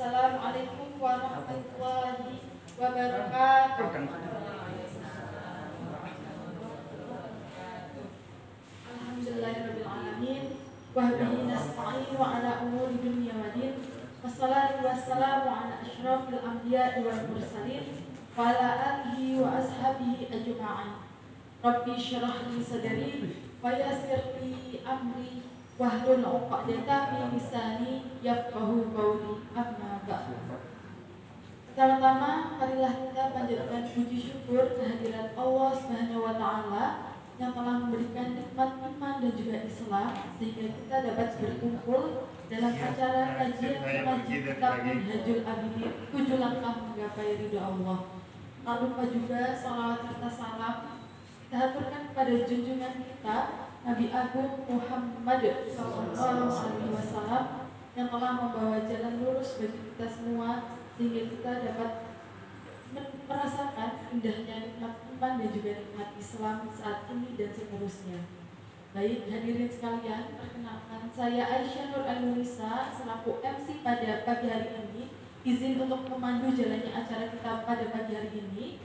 Assalamualaikum warahmatullahi wabarakatuh. Alhamdulillahirabbil alamin wa bihi nasta'in wa ala umuri dunya waddin. Wassalatu wassalamu ala asyrafil anbiya'i wal mursalin wa ala alihi wa ashabihi ajma'in. Rabbi shrah li sadri wa yassir li amri wahlul 'uqdatam min lisani yafqahu qawli. Amma ba'du. Pertama-tama marilah kita panjatkan puji syukur kehadirat Allah Subhanahu wa taala yang telah memberikan nikmat iman dan juga Islam sehingga kita dapat berkumpul dalam acara kajian Masjid Kitab Minhajul Abidin 7 langkah menggapai ridha Allah. Tak lupa juga salawat serta salam kita haturkan kepada junjungan kita Nabi Agung Muhammad SAW yang telah membawa jalan lurus bagi kita semua sehingga kita dapat merasakan indahnya nikmat iman dan juga nikmat Islam saat ini dan seterusnya. Baik hadirin sekalian, perkenalkan saya Aisyah Nur Al-Nurisa selaku MC pada pagi hari ini. Izin untuk memandu jalannya acara kita pada pagi hari ini.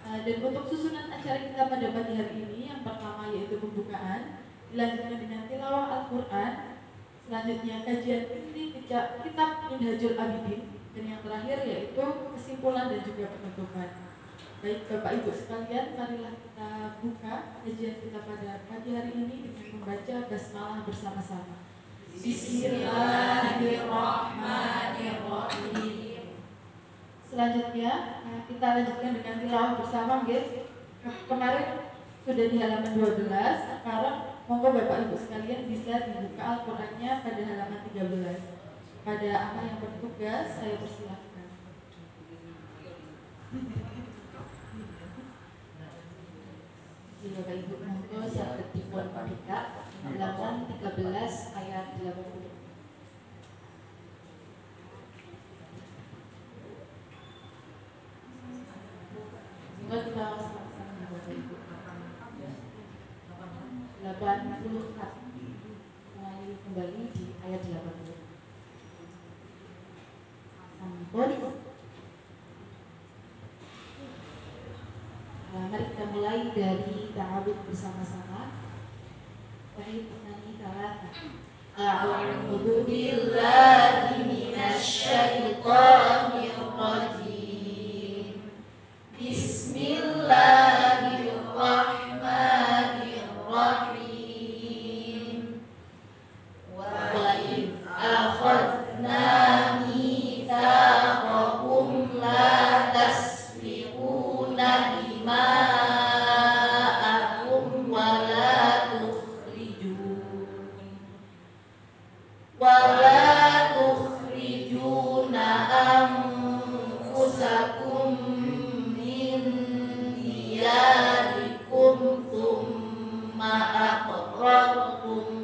Dan untuk susunan acara kita pada pagi hari ini, yang pertama yaitu pembukaan, dilanjutkan dengan tilawah Al-Quran, selanjutnya kajian inti kitab Minhajul Abidin, dan yang terakhir yaitu kesimpulan dan juga penutupan. Baik Bapak Ibu sekalian, marilah kita buka kajian kita pada pagi hari ini dengan membaca basmalah bersama-sama. Bismillahirrahmanirrahim. Selanjutnya kita lanjutkan dengan tilawah bersama, guys. Kemarin sudah di halaman 12, sekarang monggo Bapak Ibu sekalian bisa dibuka Al-Qur'annya pada halaman 13. Pada apa yang bertugas saya persilahkan. Bapak Ibu monggo saged dipun buka halaman 13 ayat 80. Monggo kita sama-sama Bapak Ibu. 84 mulai kembali di ayat 80. Sampun. Mari kita mulai dari ta'awud bersama-sama. Baik, menyanyi talata. A'udzu billahi minasyaitonir rajim. Bismillahirrahmanirrahim. Wa idh akhadna mitsaqakum la tasfiquna dima'akum wa la tukhrijuna anfusakum min diyarikum thumma aqrartum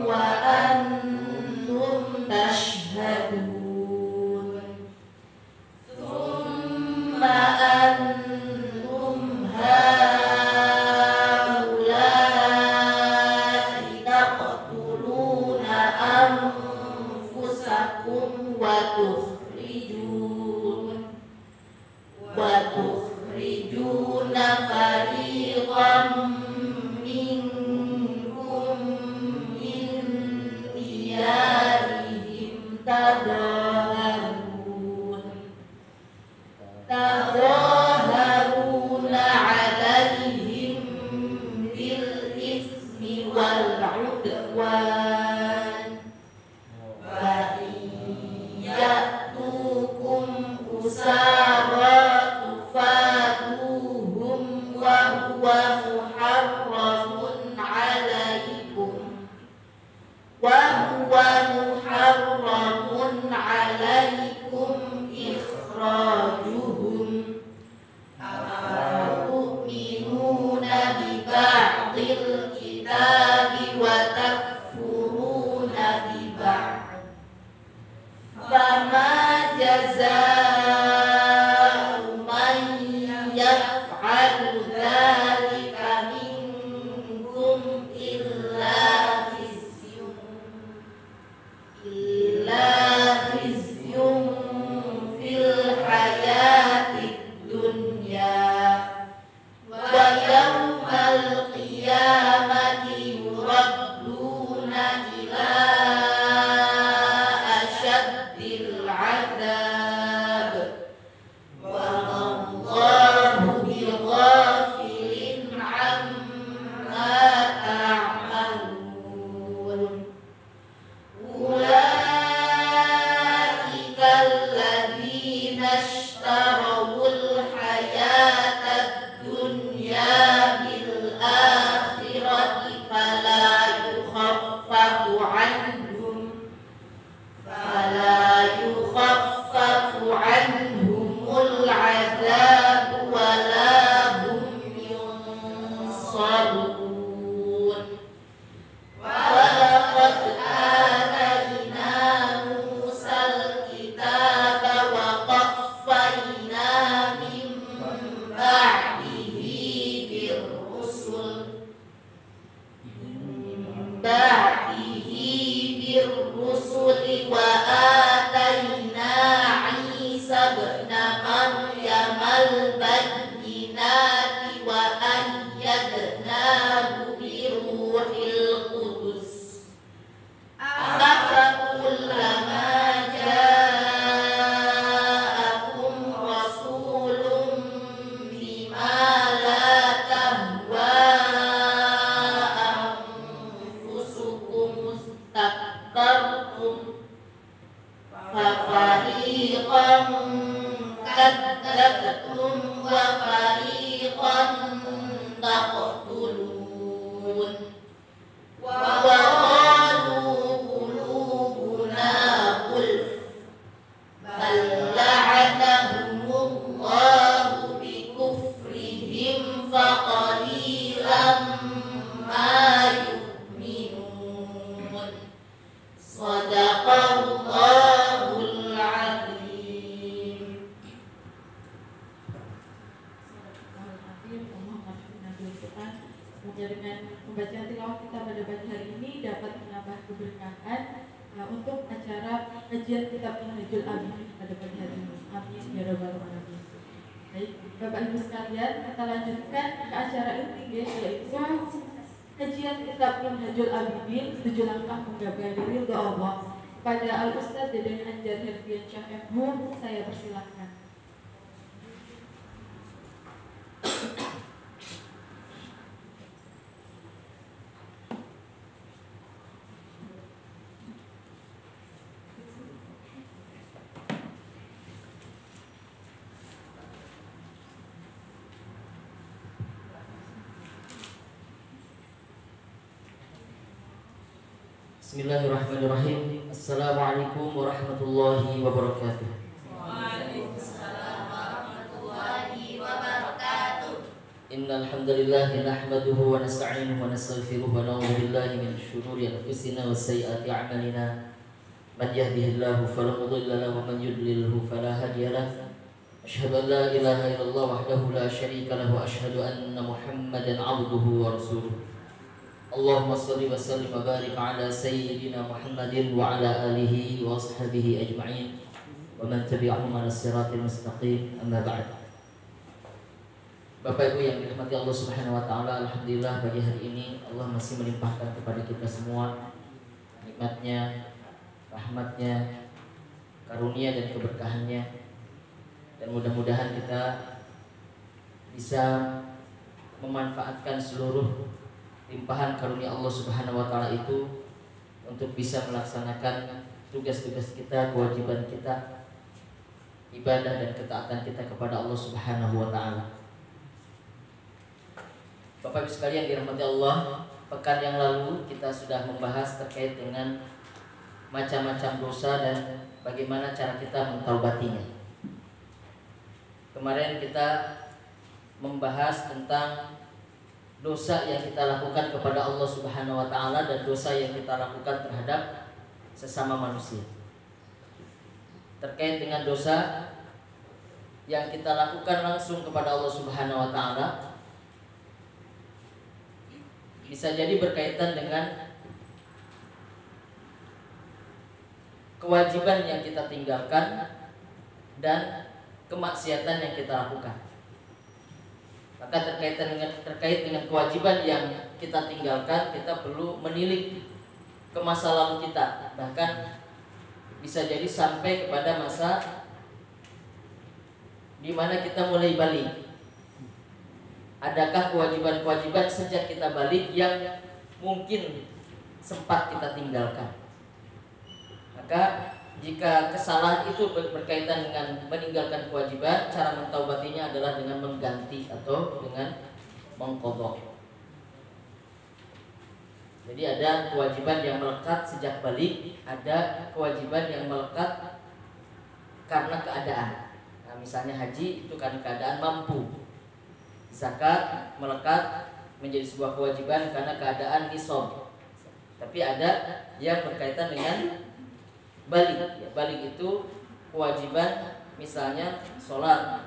wa antum tashhadun. Thumma antum haula'i taqtuluna anfusakum wa tukhrijuna fariqan minkum min diyarihim tadhaharuna alaihim bil ithmi wal 'udwan wa ya'tukum usara tufatuhum wa huwa muharramun alaikum ikhrajuhum afatu'minuna bi ba'dil kitabi wa takfuruna bi ba'd fama jazaa'u man yaf'alu dzalika minkum illa khizyun Semoga dengan pembacaan tilawah kita pada pagi hari ini dapat menambah keberkahan untuk acara kajian kitab Minhajul Abidin pada pagi hari ini. Amin ya rabbal alamin. Baik, Bapak Ibu sekalian, kita lanjutkan ke acara inti yaitu kajian kitab Minhajul Abidin 7 langkah menggapai ridho Allah. Kepada Al-Ustaz Deden Anjar Herdiansyah MH, saya persilahkan. Bismillahirrahmanirrahim. Assalamualaikum warahmatullahi wabarakatuh. Waalaikumsalam warahmatullahi wabarakatuh. Innal hamdalillah nahmaduhu wa nasta'inuhu wa nastaghfiruhu wa na'udzu billahi min shururi anfusina wa sayyiati a'malina. Man yahdihillahu fala mudilla lahu wa man yudlilhu fala hadiya lahu. Asyhadu an la ilaha illallah wahdahu la syarika lahu wa asyhadu anna Muhammadan 'abduhu wa rasuluh. Allahumma shalli wa sallim wa barik ala sayyidina Muhammadin wa ala alihi wa ashabihi ajma'in wa man tabi'ahum ala siratil mustaqim, amma ba'd. Bapak Ibu yang dirahmati Allah Subhanahu wa taala, alhamdulillah pagi hari ini Allah masih melimpahkan kepada kita semua nikmatnya, rahmatnya, karunia dan keberkahannya, dan mudah-mudahan kita bisa memanfaatkan seluruh limpahan karunia Allah Subhanahu wa taala itu untuk bisa melaksanakan tugas-tugas kita, kewajiban kita, ibadah dan ketaatan kita kepada Allah Subhanahu wa taala. Bapak Ibu sekalian dirahmati Allah, pekan yang lalu kita sudah membahas terkait dengan macam-macam dosa dan bagaimana cara kita mentaubatinya. Kemarin kita membahas tentang dosa yang kita lakukan kepada Allah Subhanahu wa taala dan dosa yang kita lakukan terhadap sesama manusia. Terkait dengan dosa yang kita lakukan langsung kepada Allah Subhanahu wa taala, bisa jadi berkaitan dengan kewajiban yang kita tinggalkan dan kemaksiatan yang kita lakukan. Maka terkait dengan kewajiban yang kita tinggalkan, kita perlu menilik ke masa lalu kita. Bahkan bisa jadi sampai kepada masa di mana kita mulai balik. Adakah kewajiban-kewajiban sejak kita balik yang mungkin sempat kita tinggalkan? Maka jika kesalahan itu berkaitan dengan meninggalkan kewajiban, cara mentaubatinya adalah dengan mengganti atau dengan mengqadha. Jadi ada kewajiban yang melekat sejak balik, ada kewajiban yang melekat karena keadaan. Nah, misalnya haji itu karena keadaan mampu. Zakat melekat menjadi sebuah kewajiban karena keadaan nisab. Tapi ada yang berkaitan dengan balik. Ya, balik itu kewajiban, misalnya sholat,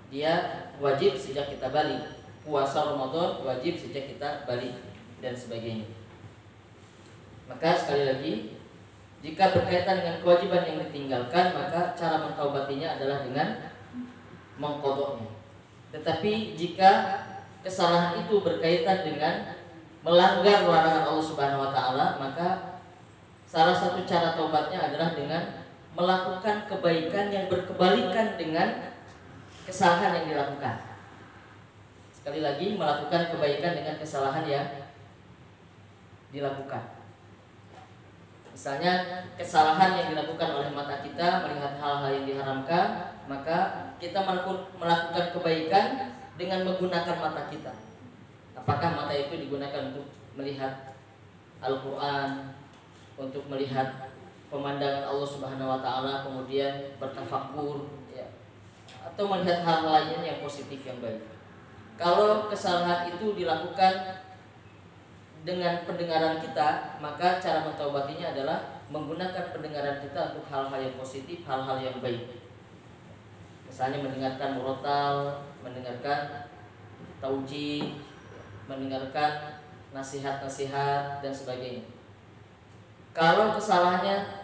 dia wajib sejak kita balik. Puasa Ramadan wajib sejak kita balik, dan sebagainya. Maka sekali lagi, jika berkaitan dengan kewajiban yang ditinggalkan, maka cara mentaubatinya adalah dengan mengqadhanya. Tetapi jika kesalahan itu berkaitan dengan melanggar larangan Allah Subhanahu wa taala, maka salah satu cara taubatnya adalah dengan melakukan kebaikan yang berkebalikan dengan kesalahan yang dilakukan. Sekali lagi, melakukan kebaikan dengan kesalahan yang dilakukan. Misalnya kesalahan yang dilakukan oleh mata kita melihat hal-hal yang diharamkan, maka kita melakukan kebaikan dengan menggunakan mata kita. Apakah mata itu digunakan untuk melihat Al-Quran, untuk melihat pemandangan Allah Subhanahu wa taala, kemudian bertafakur, ya, atau melihat hal lain yang positif yang baik. Kalau kesalahan itu dilakukan dengan pendengaran kita, maka cara mentaubatinya adalah menggunakan pendengaran kita untuk hal-hal yang positif, hal-hal yang baik. Misalnya mendengarkan murotal, mendengarkan taujih, mendengarkan nasihat-nasihat dan sebagainya. Kalau kesalahannya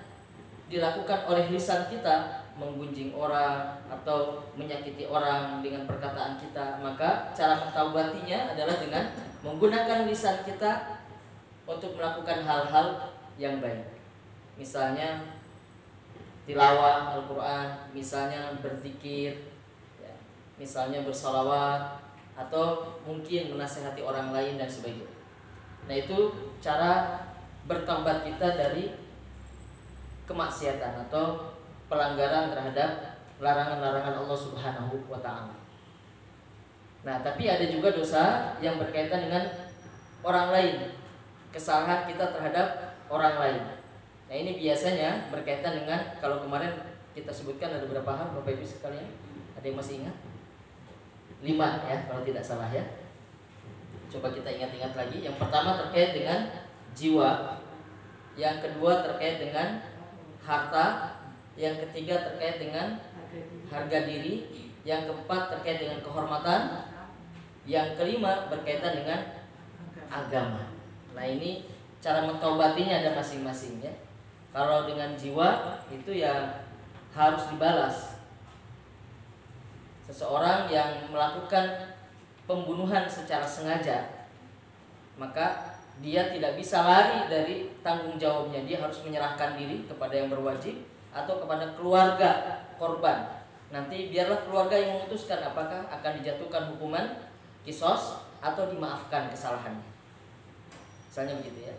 dilakukan oleh lisan kita, menggunjing orang atau menyakiti orang dengan perkataan kita, maka cara mentaubatinya adalah dengan menggunakan lisan kita untuk melakukan hal-hal yang baik. Misalnya tilawah Al-Quran, misalnya berzikir, ya, misalnya bersalawat, atau mungkin menasihati orang lain dan sebagainya. Nah, itu cara bertaubat kita dari kemaksiatan atau pelanggaran terhadap larangan-larangan Allah Subhanahu wa Ta'ala. Nah, tapi ada juga dosa yang berkaitan dengan orang lain, kesalahan kita terhadap orang lain. Nah, ini biasanya berkaitan dengan, kalau kemarin kita sebutkan ada beberapa hal Bapak Ibu sekalian, ada yang masih ingat? 5 ya, kalau tidak salah ya. Coba kita ingat-ingat lagi. Yang pertama terkait dengan jiwa, yang kedua terkait dengan harta, yang ketiga terkait dengan harga diri, yang keempat terkait dengan kehormatan, yang kelima berkaitan dengan agama. Nah, ini cara mentaubatinya ada masing-masing ya. Kalau dengan jiwa itu ya harus dibalas. Seseorang yang melakukan pembunuhan secara sengaja, maka dia tidak bisa lari dari tanggung jawabnya. Dia harus menyerahkan diri kepada yang berwajib atau kepada keluarga korban. Nanti biarlah keluarga yang memutuskan apakah akan dijatuhkan hukuman kisos atau dimaafkan kesalahannya. Misalnya begitu ya.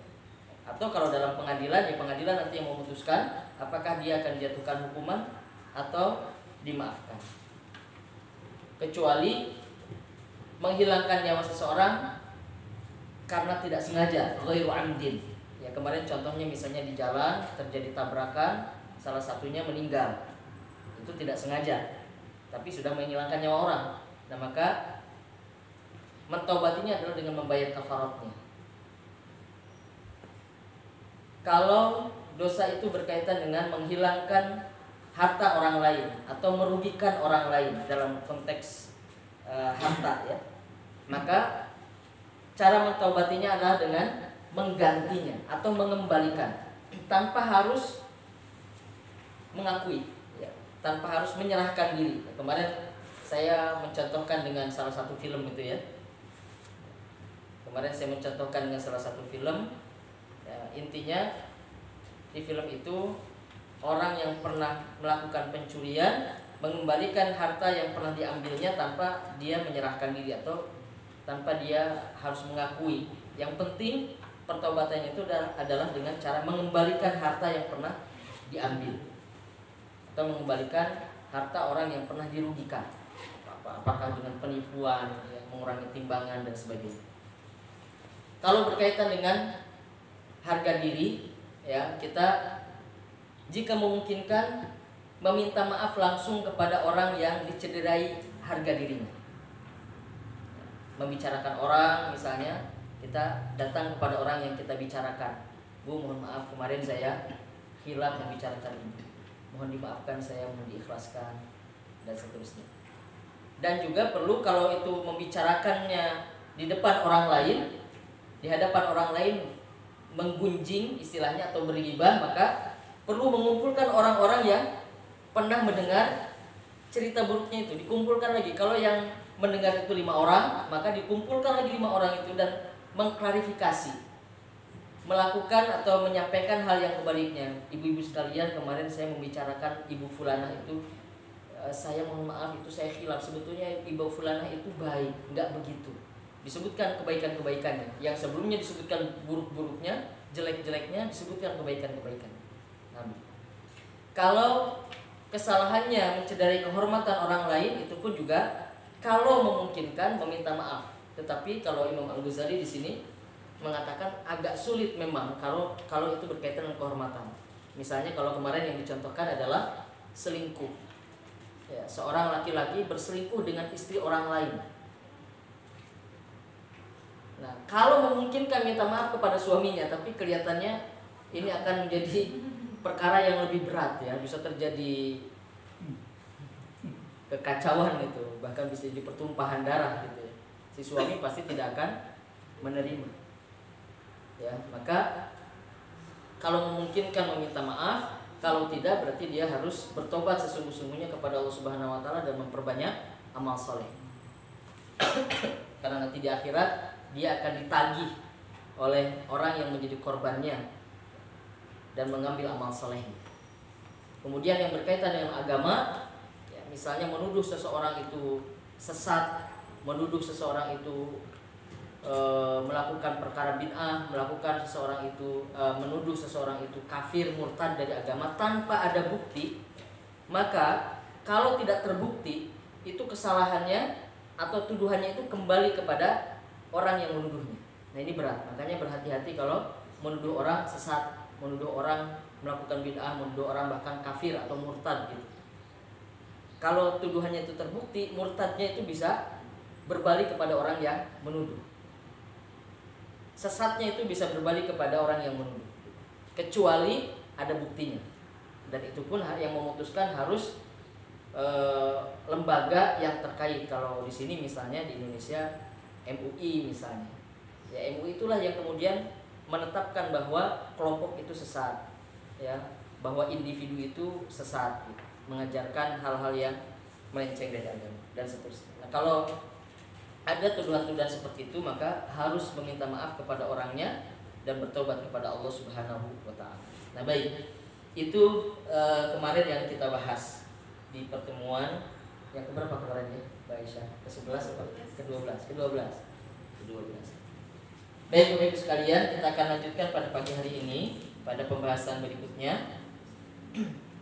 Atau kalau dalam pengadilan, ya pengadilan nanti yang memutuskan apakah dia akan dijatuhkan hukuman atau dimaafkan. Kecuali menghilangkan nyawa seseorang karena tidak sengaja, ghairu amdin. Ya, kemarin contohnya misalnya di jalan terjadi tabrakan, salah satunya meninggal. Itu tidak sengaja, tapi sudah menghilangkan nyawa orang. Nah, maka mentaubatinya adalah dengan membayar kafaratnya. Kalau dosa itu berkaitan dengan menghilangkan harta orang lain atau merugikan orang lain dalam konteks harta ya, maka cara mentaubatinya adalah dengan menggantinya atau mengembalikan tanpa harus mengakui ya, tanpa harus menyerahkan diri. Kemarin saya mencontohkan dengan salah satu film itu ya. Kemarin saya mencontohkan dengan salah satu film ya, intinya di film itu orang yang pernah melakukan pencurian mengembalikan harta yang pernah diambilnya tanpa dia menyerahkan diri atau tanpa dia harus mengakui. Yang penting pertaubatannya itu adalah dengan cara mengembalikan harta yang pernah diambil atau mengembalikan harta orang yang pernah dirugikan, apakah dengan penipuan ya, mengurangi timbangan dan sebagainya. Kalau berkaitan dengan harga diri ya, kita jika memungkinkan meminta maaf langsung kepada orang yang dicederai harga dirinya. Membicarakan orang, misalnya kita datang kepada orang yang kita bicarakan, Bu, mohon maaf kemarin saya hilaf membicarakan ini, mohon dimaafkan, saya mohon diikhlaskan, dan seterusnya. Dan juga perlu kalau itu membicarakannya di depan orang lain, di hadapan orang lain, menggunjing istilahnya atau bergibah, maka perlu mengumpulkan orang-orang yang pernah mendengar cerita buruknya itu, dikumpulkan lagi. Kalau yang mendengar itu 5 orang, maka dikumpulkan lagi 5 orang itu dan mengklarifikasi, melakukan atau menyampaikan hal yang kebaliknya. Ibu-ibu sekalian, kemarin saya membicarakan Ibu Fulanah itu, saya mohon maaf itu saya khilaf, sebetulnya Ibu Fulanah itu baik, enggak begitu. Disebutkan kebaikan-kebaikannya. Yang sebelumnya disebutkan buruk-buruknya, jelek-jeleknya, disebutkan kebaikan-kebaikannya. Nah, kalau kesalahannya mencederai kehormatan orang lain, itu pun juga kalau memungkinkan meminta maaf. Tetapi kalau Imam Al-Ghazali di sini mengatakan agak sulit memang kalau itu berkaitan dengan kehormatan. Misalnya kalau kemarin yang dicontohkan adalah selingkuh. Ya, seorang laki-laki berselingkuh dengan istri orang lain. Nah, kalau memungkinkan minta maaf kepada suaminya, tapi kelihatannya ini akan menjadi perkara yang lebih berat ya, bisa terjadi kekacauan itu, bahkan bisa jadi pertumpahan darah gitu ya. Si suami pasti tidak akan menerima. Ya, maka kalau memungkinkan meminta maaf, kalau tidak berarti dia harus bertobat sesungguh-sungguhnya kepada Allah Subhanahu wa taala dan memperbanyak amal soleh. Karena nanti di akhirat dia akan ditagih oleh orang yang menjadi korbannya dan mengambil amal soleh. Kemudian yang berkaitan dengan agama, ya, misalnya menuduh seseorang itu sesat, menuduh seseorang itu melakukan perkara bid'ah, menuduh seseorang itu kafir, murtad dari agama tanpa ada bukti, maka kalau tidak terbukti itu kesalahannya atau tuduhannya itu kembali kepada orang yang menuduhnya. Nah ini berat, makanya berhati-hati kalau menuduh orang sesat, menuduh orang melakukan bid'ah, menuduh orang bahkan kafir atau murtad gitu. Kalau tuduhannya itu terbukti, murtadnya itu bisa berbalik kepada orang yang menuduh. Sesatnya itu bisa berbalik kepada orang yang menuduh, kecuali ada buktinya. Dan itu pun yang memutuskan harus lembaga yang terkait. Kalau di sini misalnya di Indonesia MUI misalnya, ya MUI itulah yang kemudian menetapkan bahwa kelompok itu sesat, ya, bahwa individu itu sesat, gitu, mengajarkan hal-hal yang melenceng dari agama dan seterusnya. Nah, kalau ada tuduhan-tuduhan seperti itu, maka harus meminta maaf kepada orangnya dan bertobat kepada Allah Subhanahu wa taala. Nah, baik. Itu kemarin yang kita bahas di pertemuan yang keberapa kemarin ya, Mbak Aisyah? Ke-11 atau ke-12? Ke-12. Baik, Bapak Ibu sekalian, kita akan lanjutkan pada pagi hari ini pada pembahasan berikutnya.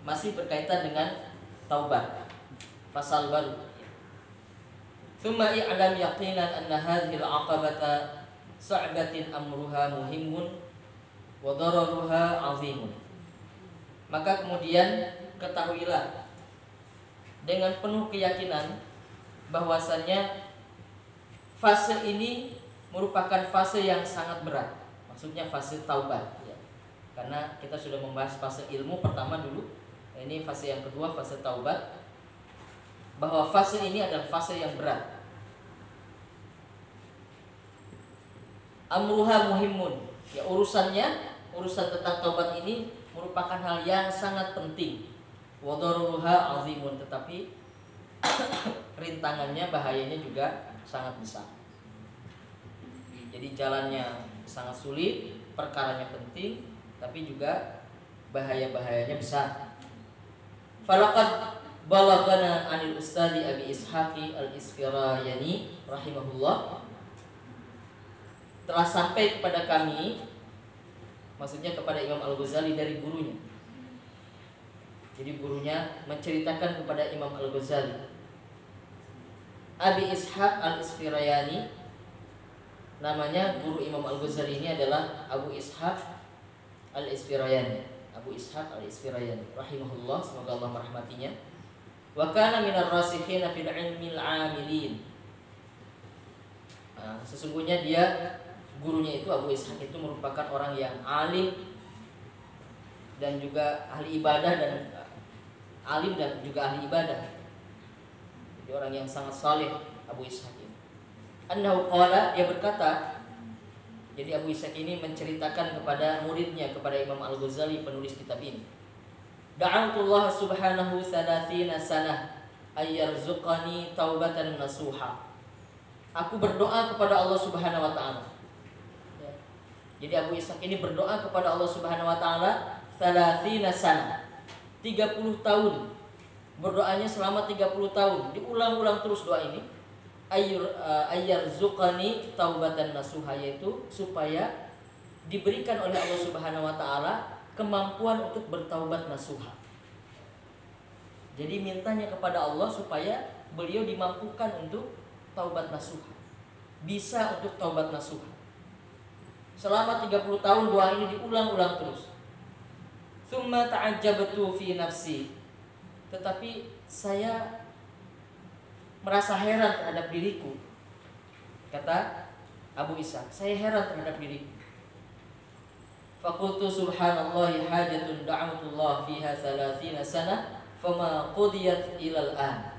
Masih berkaitan dengan taubat. Pasal baru. ثم اعلم يقينا أن هذه العقبة صعبة أمرها مهم وضررها عظيم. Maka kemudian ketahuilah dengan penuh keyakinan bahwasannya fase ini merupakan fase yang sangat berat. Maksudnya fase taubat, ya. Karena kita sudah membahas fase ilmu pertama dulu. Ini fase yang kedua, fase taubat. Bahwa fase ini adalah fase yang berat. Amruha muhimun, ya, urusan tentang taubat ini merupakan hal yang sangat penting. Wadaruha azimun, tetapi rintangannya, bahayanya juga sangat besar. Jadi jalannya sangat sulit, perkaranya penting, tapi juga bahaya-bahayanya besar. Falaqad balagana anil ustadi Abi Ishaqi al-Isfirayani rahimahullah, telah sampai kepada kami, maksudnya kepada Imam Al-Ghazali dari gurunya. Jadi gurunya menceritakan kepada Imam Al-Ghazali. Abi Ishaq al-Isfirayani, namanya guru Imam Al-Ghazali ini adalah Abu Ishaq al-Isfirayani. Abu Ishaq al-Isfirayani rahimahullah, semoga Allah merahmatinya. Wa kana minar rasikhina fil ilmil amilin. Sesungguhnya dia, gurunya itu Abu Ishaq itu merupakan orang yang alim dan juga ahli ibadah, dan alim dan juga ahli ibadah. Jadi orang yang sangat saleh Abu Ishaq ini. Annahu qala, dia berkata, jadi Abu Ishaq ini menceritakan kepada muridnya, kepada Imam Al-Ghazali penulis kitab ini. Da'antullah subhanahu 30 sanah ayyarzuqani taubatan nasuha. Aku berdoa kepada Allah Subhanahu wa taala. Ya. Jadi Abu Ishaq ini berdoa kepada Allah Subhanahu wa taala 30 sanah. 30 tahun. Berdoanya selama 30 tahun. Diulang-ulang terus doa ini. Ayyarzuqani taubatan nasuha, yaitu supaya diberikan oleh Allah Subhanahu wa taala kemampuan untuk bertaubat nasuha. Jadi mintanya kepada Allah supaya beliau dimampukan untuk taubat nasuha, bisa untuk taubat nasuha. Selama 30 tahun doa ini diulang-ulang terus. Tsumma ta'ajjabtu fi nafsi, tetapi saya merasa heran terhadap diriku. Kata Abu Ishaq, saya heran terhadap diriku. Faqultu subhanallahi hajatun da'awtullah fiha 30 sanah fama qudiyat ilal an.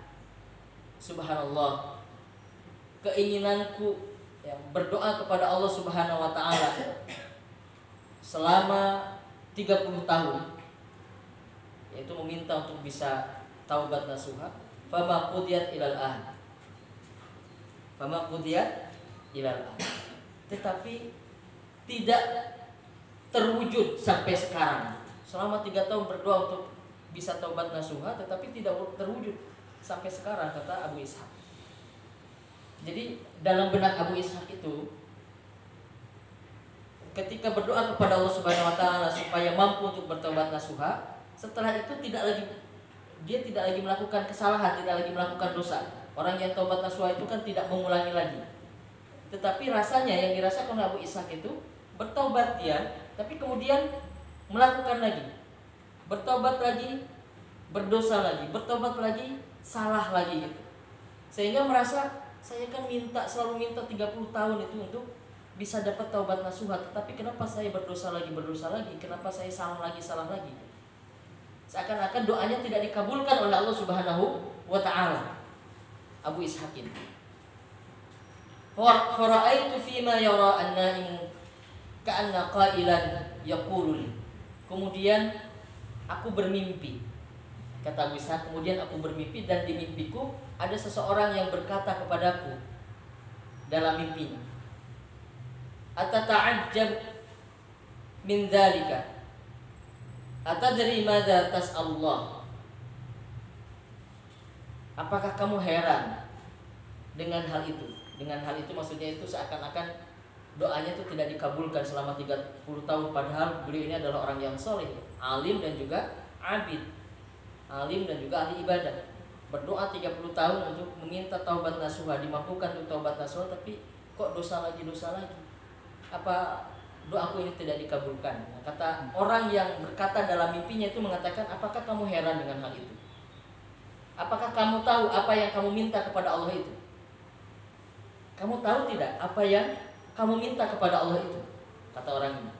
Subhanallah, keinginanku yang berdoa kepada Allah Subhanahu wa taala selama 30 tahun, yaitu meminta untuk bisa taubat nasuha, fama qudiyat ilal an. Fama qudiyat ilal an. Tetapi tidak terwujud sampai sekarang. Selama 3 tahun berdoa untuk bisa taubat nasuha, tetapi tidak terwujud sampai sekarang, kata Abu Ishaq. Jadi dalam benak Abu Ishaq itu, ketika berdoa kepada Allah Subhanahu wa taala supaya mampu untuk bertobat nasuha, setelah itu dia tidak lagi melakukan kesalahan, tidak lagi melakukan dosa. Orang yang taubat nasuha itu kan tidak mengulangi lagi. Tetapi rasanya yang dirasakan oleh Abu Ishaq itu, bertobat dia, tapi kemudian melakukan lagi, bertobat lagi, berdosa lagi, bertobat lagi, salah lagi gitu. Sehingga merasa, saya kan selalu minta 30 tahun itu untuk bisa dapat taubat nasuha, tetapi kenapa saya berdosa lagi, kenapa saya salah lagi. Seakan-akan doanya tidak dikabulkan oleh Allah Subhanahu wa taala. Abu Ishaq ini. Fara'aitu fima yara an-na'im ka'anna qailan yaqulu li. Kemudian aku bermimpi. Kata Abu Ishaq, kemudian aku bermimpi dan di mimpiku ada seseorang yang berkata kepadaku dalam mimpinya, atata'ajjab min dzalika, atadri madza tas'alullah. Apakah kamu heran dengan hal itu? Dengan hal itu maksudnya itu seakan-akan doanya itu tidak dikabulkan selama 30 tahun, padahal beliau ini adalah orang yang soleh, alim dan juga abid, alim dan juga ahli ibadah. Berdoa 30 tahun untuk meminta taubat nasuha, dimampukan untuk taubat nasuha, tapi kok dosa lagi. Apa doaku ini tidak dikabulkan? Nah, kata orang yang berkata dalam mimpinya itu mengatakan, apakah kamu heran dengan hal itu? Apakah kamu tahu apa yang kamu minta kepada Allah itu? Kamu tahu tidak apa yang kamu minta kepada Allah itu? Kata orang ini,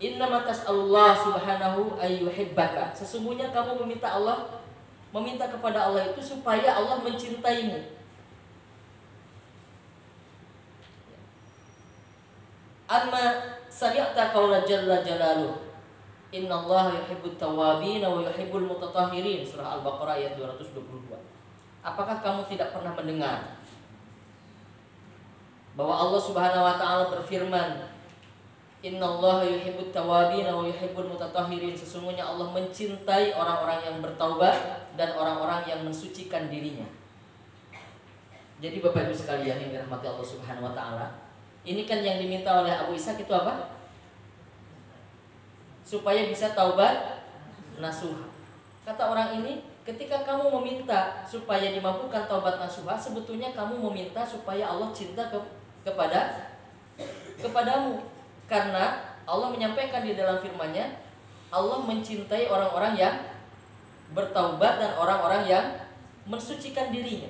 innama tas'alullah subhanahu ayyuhibbaka. Sesungguhnya kamu meminta kepada Allah itu supaya Allah mencintaimu. Amma sami'ta qaula jalla jalaluh, innallaha yuhibbut tawwabin wa yuhibbul mutatahhirin. Surah Al-Baqarah ayat 222. Apakah kamu tidak pernah mendengar bahwa Allah Subhanahu wa taala berfirman, innallaha yuhibbut tawwabin wa yuhibbul mutatahhirin. Sesungguhnya Allah mencintai orang-orang yang bertaubat dan orang-orang yang mensucikan dirinya. Jadi Bapak Ibu sekalian yang dirahmati Allah Subhanahu wa taala, ini kan yang diminta oleh Abu Ishaq itu apa? Supaya bisa taubat nasuha. Kata orang ini, ketika kamu meminta supaya dimampukan taubat nasuha, sebetulnya kamu meminta supaya Allah cinta kepadamu. Karena Allah menyampaikan di dalam firman-Nya, Allah mencintai orang-orang yang bertaubat dan orang-orang yang mensucikan dirinya.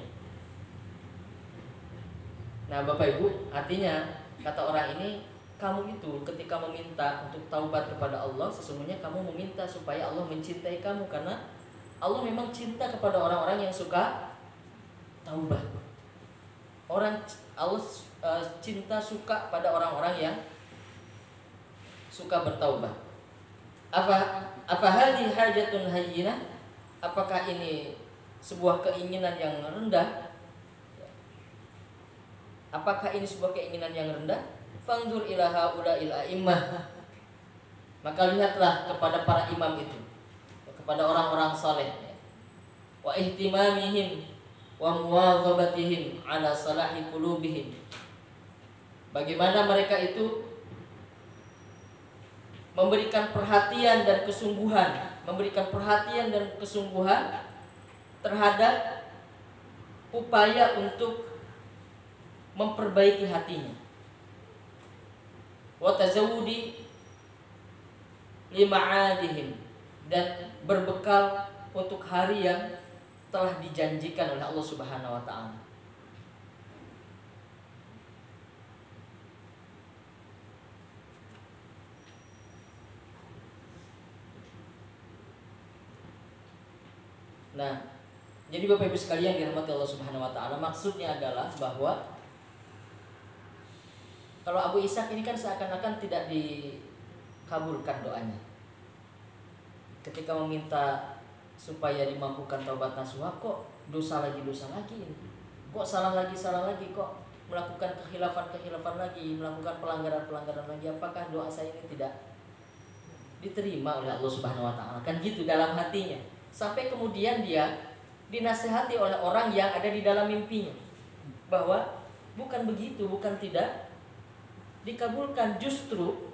Nah Bapak Ibu, artinya kata orang ini, kamu itu ketika meminta untuk taubat kepada Allah, sesungguhnya kamu meminta supaya Allah mencintai kamu, karena Allah memang cinta kepada orang-orang yang suka taubat. Allah cinta suka pada orang-orang yang suka bertaubat. Apa hadhi hajatun hayyinah? Apakah ini sebuah keinginan yang rendah? Apakah ini sebuah keinginan yang rendah? Fanzur ila haula'il a'immah. Maka lihatlah kepada para imam itu, kepada orang-orang saleh, wa ihtimamihim wa muwadzabatihim ala salahi qulubihim. Bagaimana mereka itu memberikan perhatian dan kesungguhan terhadap upaya untuk memperbaiki hatinya. Wa tazawudi lima'adihim, dan berbekal untuk hari yang telah dijanjikan oleh Allah Subhanahu wa taala. Nah, jadi Bapak Ibu sekalian dirahmati Allah Subhanahu wa taala, maksudnya adalah bahwa Kalau Abu Ishaq ini kan seakan-akan tidak dikabulkan doanya. Ketika meminta supaya dimampukan taubat nasuha, kok dosa lagi ini. Kok salah lagi, kok melakukan kekhilafan lagi, melakukan pelanggaran lagi. Apakah doa saya ini tidak diterima oleh Allah Subhanahu wa taala? Kan gitu dalam hatinya. Sampai kemudian dia dinasihati oleh orang yang ada di dalam mimpinya bahwa bukan begitu, bukan tidak dikabulkan, justru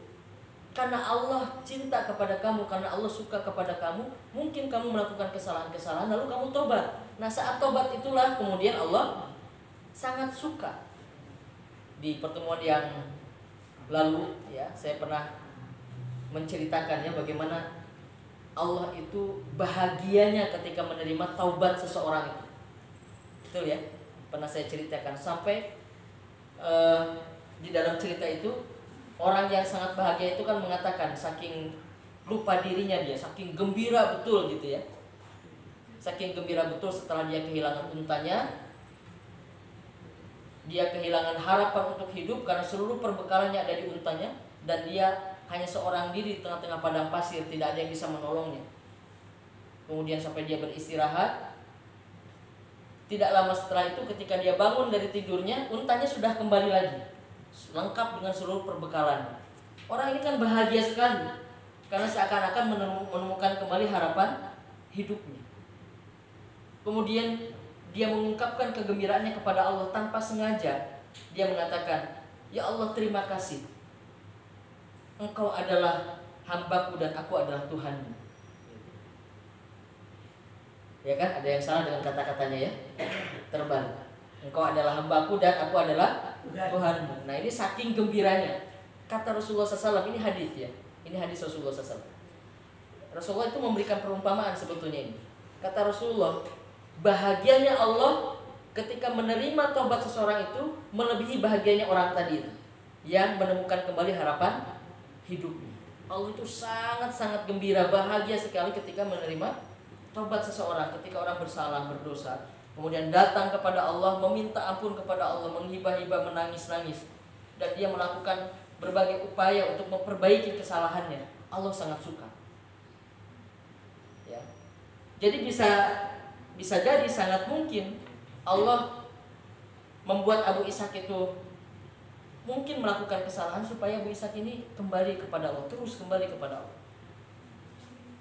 karena Allah cinta kepada kamu, karena Allah suka kepada kamu, mungkin kamu melakukan kesalahan-kesalahan lalu kamu tobat. Nah, saat tobat itulah kemudian Allah sangat suka. Di pertemuan yang lalu ya, saya pernah menceritakannya bagaimana Allah itu bahagianya ketika menerima taubat seseorang itu. Betul ya? Pernah saya ceritakan sampai di dalam cerita itu orang yang sangat bahagia itu kan mengatakan saking lupa dirinya dia, saking gembira betul gitu ya. Saking gembira betul setelah dia kehilangan untanya, dia kehilangan harapan untuk hidup karena seluruh perbekalannya ada di untanya, dan dia hanya seorang diri di tengah-tengah padang pasir, tidak ada yang bisa menolongnya. Kemudian sampai dia beristirahat. Tidak lama setelah itu ketika dia bangun dari tidurnya, untanya sudah kembali lagi, lengkap dengan seluruh perbekalannya. Orang ini kan bahagia sekali karena seakan-akan menemukan kembali harapan hidupnya. Kemudian dia mengungkapkan kegembiraannya kepada Allah tanpa sengaja. Dia mengatakan, "Ya Allah, terima kasih. Engkau adalah hambaku dan aku adalah Tuhanmu." Ya kan, ada yang salah dengan kata-katanya ya. Terbalik. Engkau adalah hambaku dan aku adalah Tuhanmu. Nah, ini saking gembiranya. Kata Rasulullah SAW, ini hadis ya. Ini hadis Rasulullah SAW. Rasulullah itu memberikan perumpamaan sebetulnya ini. Kata Rasulullah, bahagianya Allah ketika menerima taubat seseorang itu melebihi bahagianya orang tadi itu yang menemukan kembali harapan hidupnya. Allah itu sangat-sangat gembira, bahagia sekali ketika menerima taubat seseorang, ketika orang bersalah, berdosa, kemudian datang kepada Allah, meminta ampun kepada Allah, menghibah-hibah, menangis-nangis, dan dia melakukan berbagai upaya untuk memperbaiki kesalahannya. Allah sangat suka. Ya. Jadi bisa jadi sangat mungkin Allah membuat Abu Ishaq itu mungkin melakukan kesalahan supaya Abu Ishaq ini kembali kepada Allah, terus kembali kepada Allah.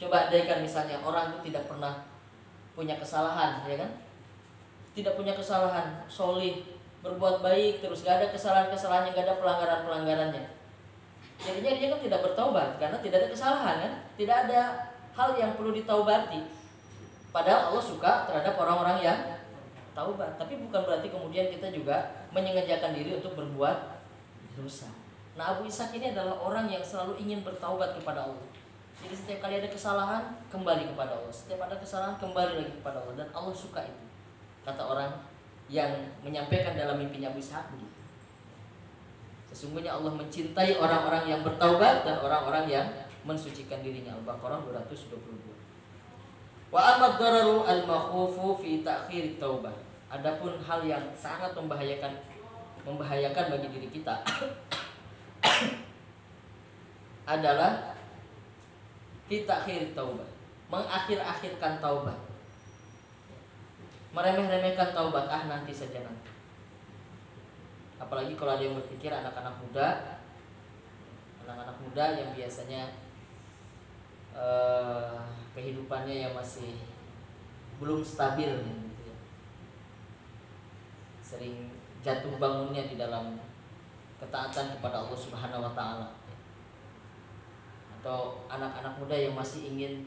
Coba andaikan misalnya orang itu tidak pernah punya kesalahan, ya kan? Tidak punya kesalahan, solih, berbuat baik, terus gak ada kesalahan-kesalahannya, gak ada pelanggaran-pelanggarannya. Jadinya dia kan tidak bertaubat karena tidak ada kesalahan kan? Tidak ada hal yang perlu ditaubati. Padahal Allah suka terhadap orang-orang yang taubat. Tapi bukan berarti kemudian kita juga menyengajakan diri untuk berbuat dosa. Nah, Abu Ishaq ini adalah orang yang selalu ingin bertaubat kepada Allah. Jadi setiap kali ada kesalahan, kembali kepada Allah. Setiap ada kesalahan, kembali lagi kepada Allah. Dan Allah suka itu. Kata orang yang menyampaikan dalam mimpinya Abu Ishaq begitu. Sesungguhnya Allah mencintai orang-orang yang bertaubat dan orang-orang yang mensucikan dirinya. Al-Baqarah 222. Wa amad dararu al-makhufu fi ta'khir taubah. Adapun hal yang sangat membahayakan bagi diri kita adalah kita akhir taubat, mengakhir-akhirkan taubat, meremeh-remehkan taubat, nanti saja nanti. Apalagi kalau ada yang berpikir anak-anak muda yang biasanya kehidupannya yang masih belum stabil, gitu ya. Sering jatuh bangunnya di dalam ketaatan kepada Allah Subhanahu wa taala. Atau anak-anak muda yang masih ingin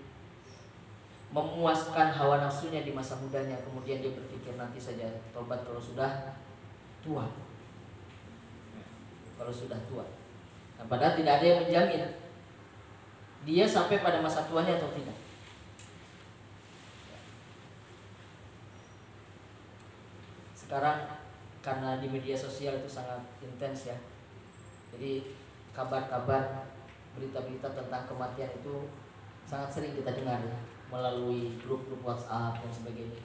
memuaskan hawa nafsunya di masa mudanya, kemudian dia berpikir nanti saja tobat kalau sudah tua. Nah, padahal tidak ada yang menjamin dia sampai pada masa tuanya atau tidak. Sekarang karena di media sosial itu sangat intens ya. Jadi kabar-kabar, berita-berita tentang kematian itu sangat sering kita dengar ya, melalui grup-grup WhatsApp dan sebagainya.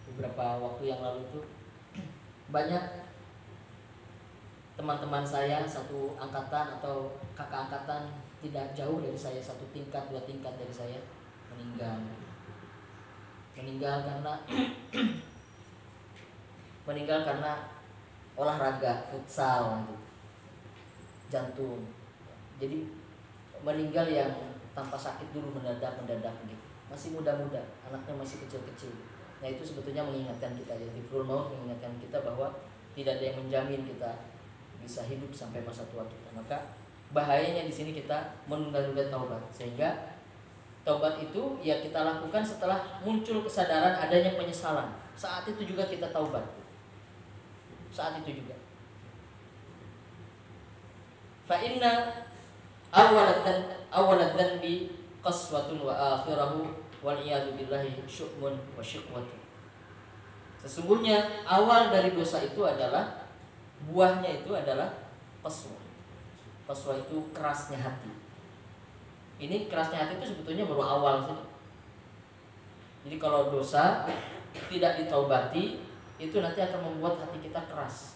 Beberapa waktu yang lalu itu banyak teman-teman saya satu angkatan atau kakak angkatan tidak jauh dari saya, 1 tingkat 2 tingkat dari saya meninggal karena meninggal karena olahraga futsal gitu. Jantung. Jadi meninggal yang tanpa sakit dulu, mendadak gitu. Masih muda-muda, anaknya masih kecil-kecil. Nah itu sebetulnya mengingatkan kita, ya Dzikrul Maut mengingatkan kita bahwa tidak ada yang menjamin kita bisa hidup sampai masa tua kita. Maka bahayanya di sini kita menunda-nunda taubat, sehingga taubat itu ya kita lakukan setelah muncul kesadaran adanya penyesalan. Saat itu juga kita taubat. Saat itu juga. Fa inna awwalad dzanbi qaswatun wa akhirahu wal iyadu billahi syu'mun wa syiqwatun. Sesungguhnya awal dari dosa itu adalah, buahnya itu adalah qaswah. Qaswah itu kerasnya hati. Ini kerasnya hati itu sebetulnya baru awal saja. Jadi kalau dosa tidak ditaubati, itu nanti akan membuat hati kita keras.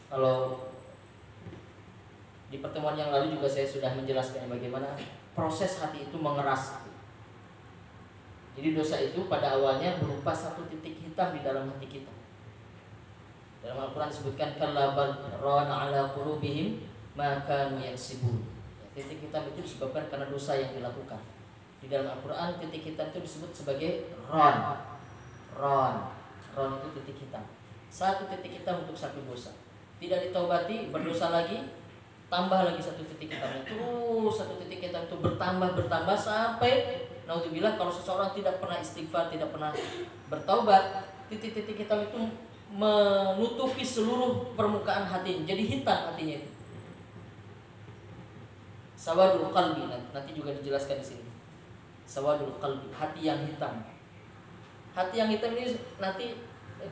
Kalau di pertemuan yang lalu juga saya sudah menjelaskan bagaimana proses hati itu mengeras. Jadi dosa itu pada awalnya berupa satu titik hitam di dalam hati kita. Dalam Al-Quran disebutkan kalla bal rana ala qulubihim ma kanu yaksibun. Titik hitam itu disebabkan karena dosa yang dilakukan. Di dalam Al-Quran titik hitam itu disebut sebagai ron. Ron itu titik hitam. Satu titik hitam untuk satu dosa. Tidak ditaubati, berdosa lagi, tambah lagi satu titik hitam. Terus satu titik hitam itu bertambah sampai naudzubillah kalau seseorang tidak pernah istighfar, tidak pernah bertaubat, titik-titik hitam itu menutupi seluruh permukaan hati. Jadi hitam hatinya itu. Sawadul qalbi, nanti juga dijelaskan di sini. Sawadul qalbi, hati yang hitam. Hati yang hitam ini nanti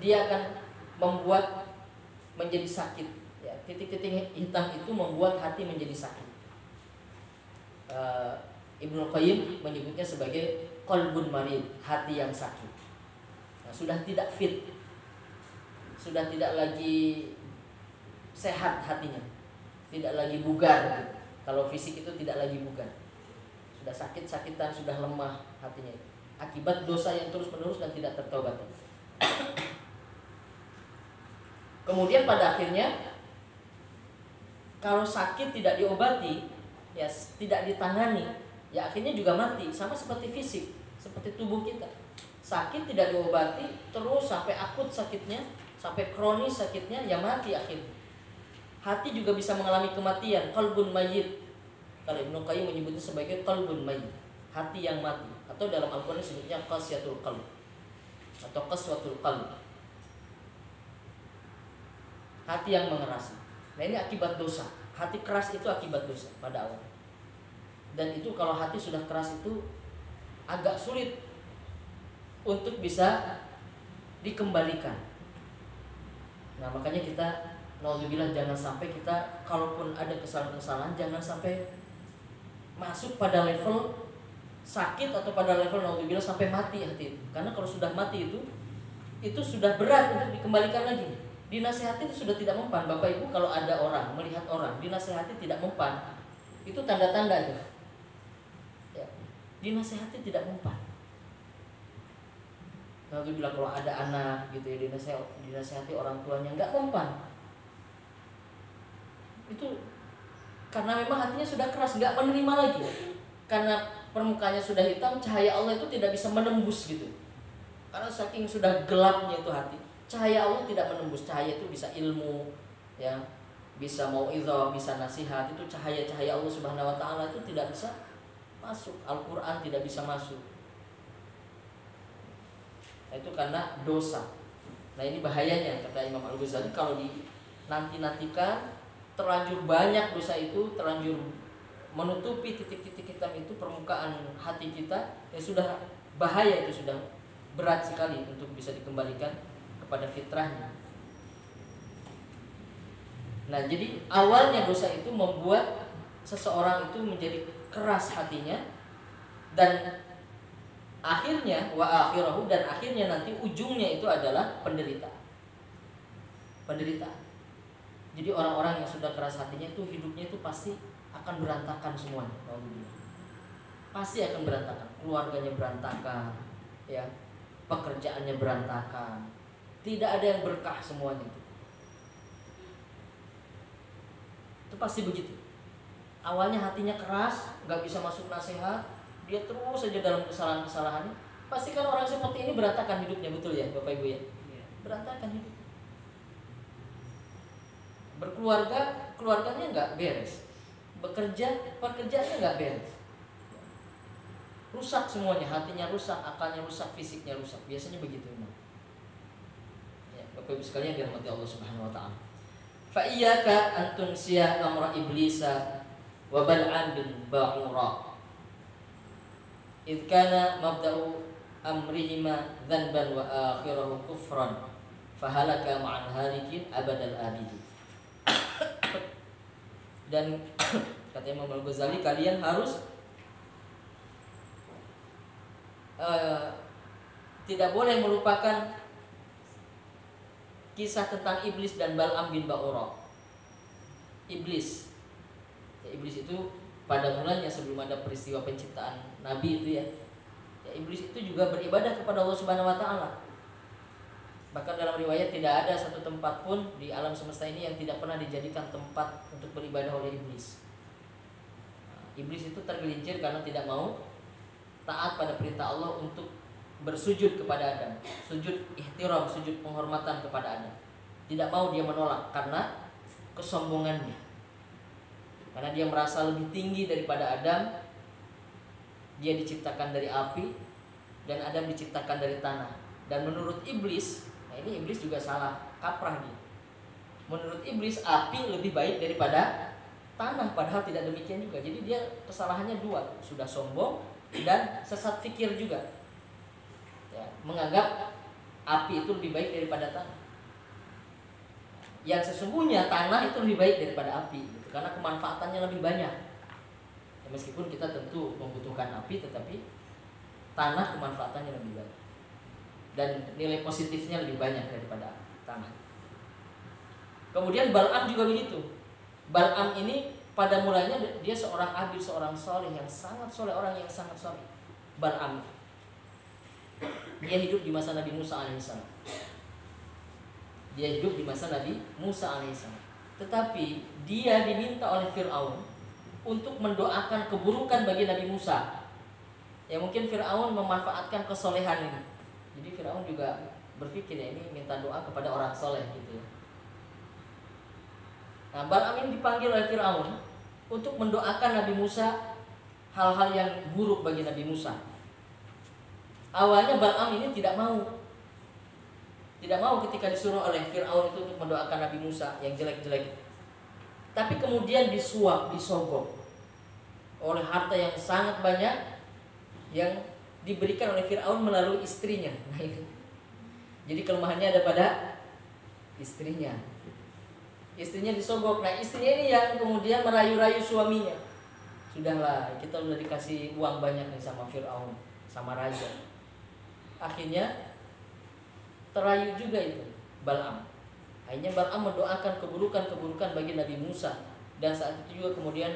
dia akan membuat menjadi sakit. Ya, titik-titik hitam itu membuat hati menjadi sakit. Ibnu Qayyim menyebutnya sebagai qalbun marid, hati yang sakit. Nah, sudah tidak fit, sudah tidak lagi sehat hatinya, tidak lagi bugar. Kalau fisik itu tidak lagi bugar, sudah sakit-sakitan, sudah lemah hatinya. Akibat dosa yang terus-menerus dan tidak tertaubati. Kemudian pada akhirnya kalau sakit tidak diobati, ya tidak ditangani, ya akhirnya juga mati. Sama seperti fisik, seperti tubuh kita. Sakit tidak diobati terus sampai akut sakitnya, sampai kronis sakitnya, ya mati akhirnya. Hati juga bisa mengalami kematian, qalbun mayyit. Kalau Ibnu Qayyim menyebutnya sebagai qalbun mayyit, hati yang mati. Atau dalam Al-Quran disebutnya qasyatul qalb atau qaswatul qalb, hati yang mengerasi. Nah ini akibat dosa. Hati keras itu akibat dosa pada awal. Dan itu kalau hati sudah keras itu agak sulit untuk bisa dikembalikan. Nah makanya kita naudzubillah jangan sampai kita kalaupun ada kesalahan-kesalahan jangan sampai masuk pada level sakit atau pada level naudzubillah sampai mati hati itu. Karena kalau sudah mati itu sudah berat untuk dikembalikan lagi. Dinasehati itu sudah tidak mempan. Bapak Ibu kalau ada orang melihat orang dinasehati tidak mempan, itu tanda-tanda itu. Ya, dinasehati tidak mempan. Lalu bilang kalau ada anak gitu ya dinasehati orang tuanya nggak mempan. Itu karena memang hatinya sudah keras, nggak menerima lagi. Karena permukaannya sudah hitam, cahaya Allah itu tidak bisa menembus gitu. Karena saking sudah gelapnya itu hati. Cahaya Allah tidak menembus. Cahaya itu bisa ilmu, ya, bisa mau'izah, bisa nasihat. Itu cahaya-cahaya Allah Subhanahu wa taala itu tidak bisa masuk. Al-Qur'an tidak bisa masuk. Nah, itu karena dosa. Nah, ini bahayanya kata Imam Al-Ghazali kalau dinanti-nantikan terlanjur banyak dosa itu, terlanjur menutupi titik-titik hitam itu permukaan hati kita, ya sudah bahaya, itu sudah berat sekali untuk bisa dikembalikan kepada fitrahnya. Nah, jadi awalnya dosa itu membuat seseorang itu menjadi keras hatinya dan akhirnya wa akhirahu dan akhirnya nanti ujungnya itu adalah penderitaan. penderitaan. Jadi orang-orang yang sudah keras hatinya itu hidupnya itu pasti akan berantakan semuanya. Pasti akan berantakan, keluarganya berantakan, ya, pekerjaannya berantakan, tidak ada yang berkah semuanya. Itu pasti begitu. Awalnya hatinya keras, nggak bisa masuk nasihat, dia terus saja dalam kesalahan-kesalahannya. Pasti kan orang seperti ini berantakan hidupnya, betul ya Bapak Ibu ya? Berantakan hidup. Berkeluarga, keluarganya nggak beres. Bekerja, pekerjaannya nggak beres. Rusak semuanya, hatinya rusak, akalnya rusak, fisiknya rusak. Biasanya begitu memang. Ya, Bapak Ibu sekalian dirahmati Allah Subhanahu wa taala. Fa iyyaka an tunsiya amra iblisa wa bal'an bin ba'ura. Idh kana mabda'u amrihima dhanban wa akhirahu kufran. Fahalaka ma'an halikin abadal abidi. Dan kata Imam Al-Ghazali, kalian harus tidak boleh melupakan kisah tentang iblis dan Bal'am bin Ba'ura. Iblis, ya, iblis itu pada mulanya sebelum ada peristiwa penciptaan Nabi itu ya, iblis itu juga beribadah kepada Allah Subhanahu wa taala. Bahkan dalam riwayat tidak ada satu tempat pun di alam semesta ini yang tidak pernah dijadikan tempat untuk beribadah oleh iblis. Iblis itu tergelincir karena tidak mau taat pada perintah Allah untuk bersujud kepada Adam, sujud ihtiram, sujud penghormatan kepada Adam. Tidak mau, dia menolak karena kesombongannya. Karena dia merasa lebih tinggi daripada Adam. Dia diciptakan dari api dan Adam diciptakan dari tanah. Dan menurut iblis, nah ini iblis juga salah kaprah dia. Menurut iblis api lebih baik daripada tanah, padahal tidak demikian juga. Jadi dia kesalahannya dua, sudah sombong dan sesat fikir juga. Ya, menganggap api itu lebih baik daripada tanah. Yang sesungguhnya tanah itu lebih baik daripada api, gitu, karena kemanfaatannya lebih banyak. Ya, meskipun kita tentu membutuhkan api, tetapi tanah kemanfaatannya lebih banyak dan nilai positifnya lebih banyak daripada tanah. Kemudian Bal'am juga begitu. Bal'am ini pada mulanya dia seorang abid, seorang soleh yang sangat soleh, orang yang sangat soleh. Bal'am, dia hidup di masa Nabi Musa alaihissalam. Dia hidup di masa Nabi Musa alaihissalam. Tetapi dia diminta oleh Fir'aun untuk mendoakan keburukan bagi Nabi Musa. Ya mungkin Fir'aun memanfaatkan kesolehan ini. Jadi Fir'aun juga berpikir ya, ini minta doa kepada orang soleh gitu. Nah, Bal'am ini dipanggil oleh Fir'aun untuk mendoakan Nabi Musa hal-hal yang buruk bagi Nabi Musa. Awalnya Bal'am ini tidak mau ketika disuruh oleh Fir'aun itu untuk mendoakan Nabi Musa yang jelek-jelek. Tapi kemudian disuap, disogok oleh harta yang sangat banyak yang diberikan oleh Fir'aun melalui istrinya. Nah, itu. Jadi kelemahannya ada pada istrinya. Istrinya disogok. Nah, istrinya ini yang kemudian merayu-rayu suaminya. Sudahlah, kita udah dikasih uang banyak nih sama Fir'aun, sama raja. Akhirnya terayu juga itu Bal'am. Akhirnya Bal'am mendoakan keburukan-keburukan bagi Nabi Musa. Dan saat itu juga kemudian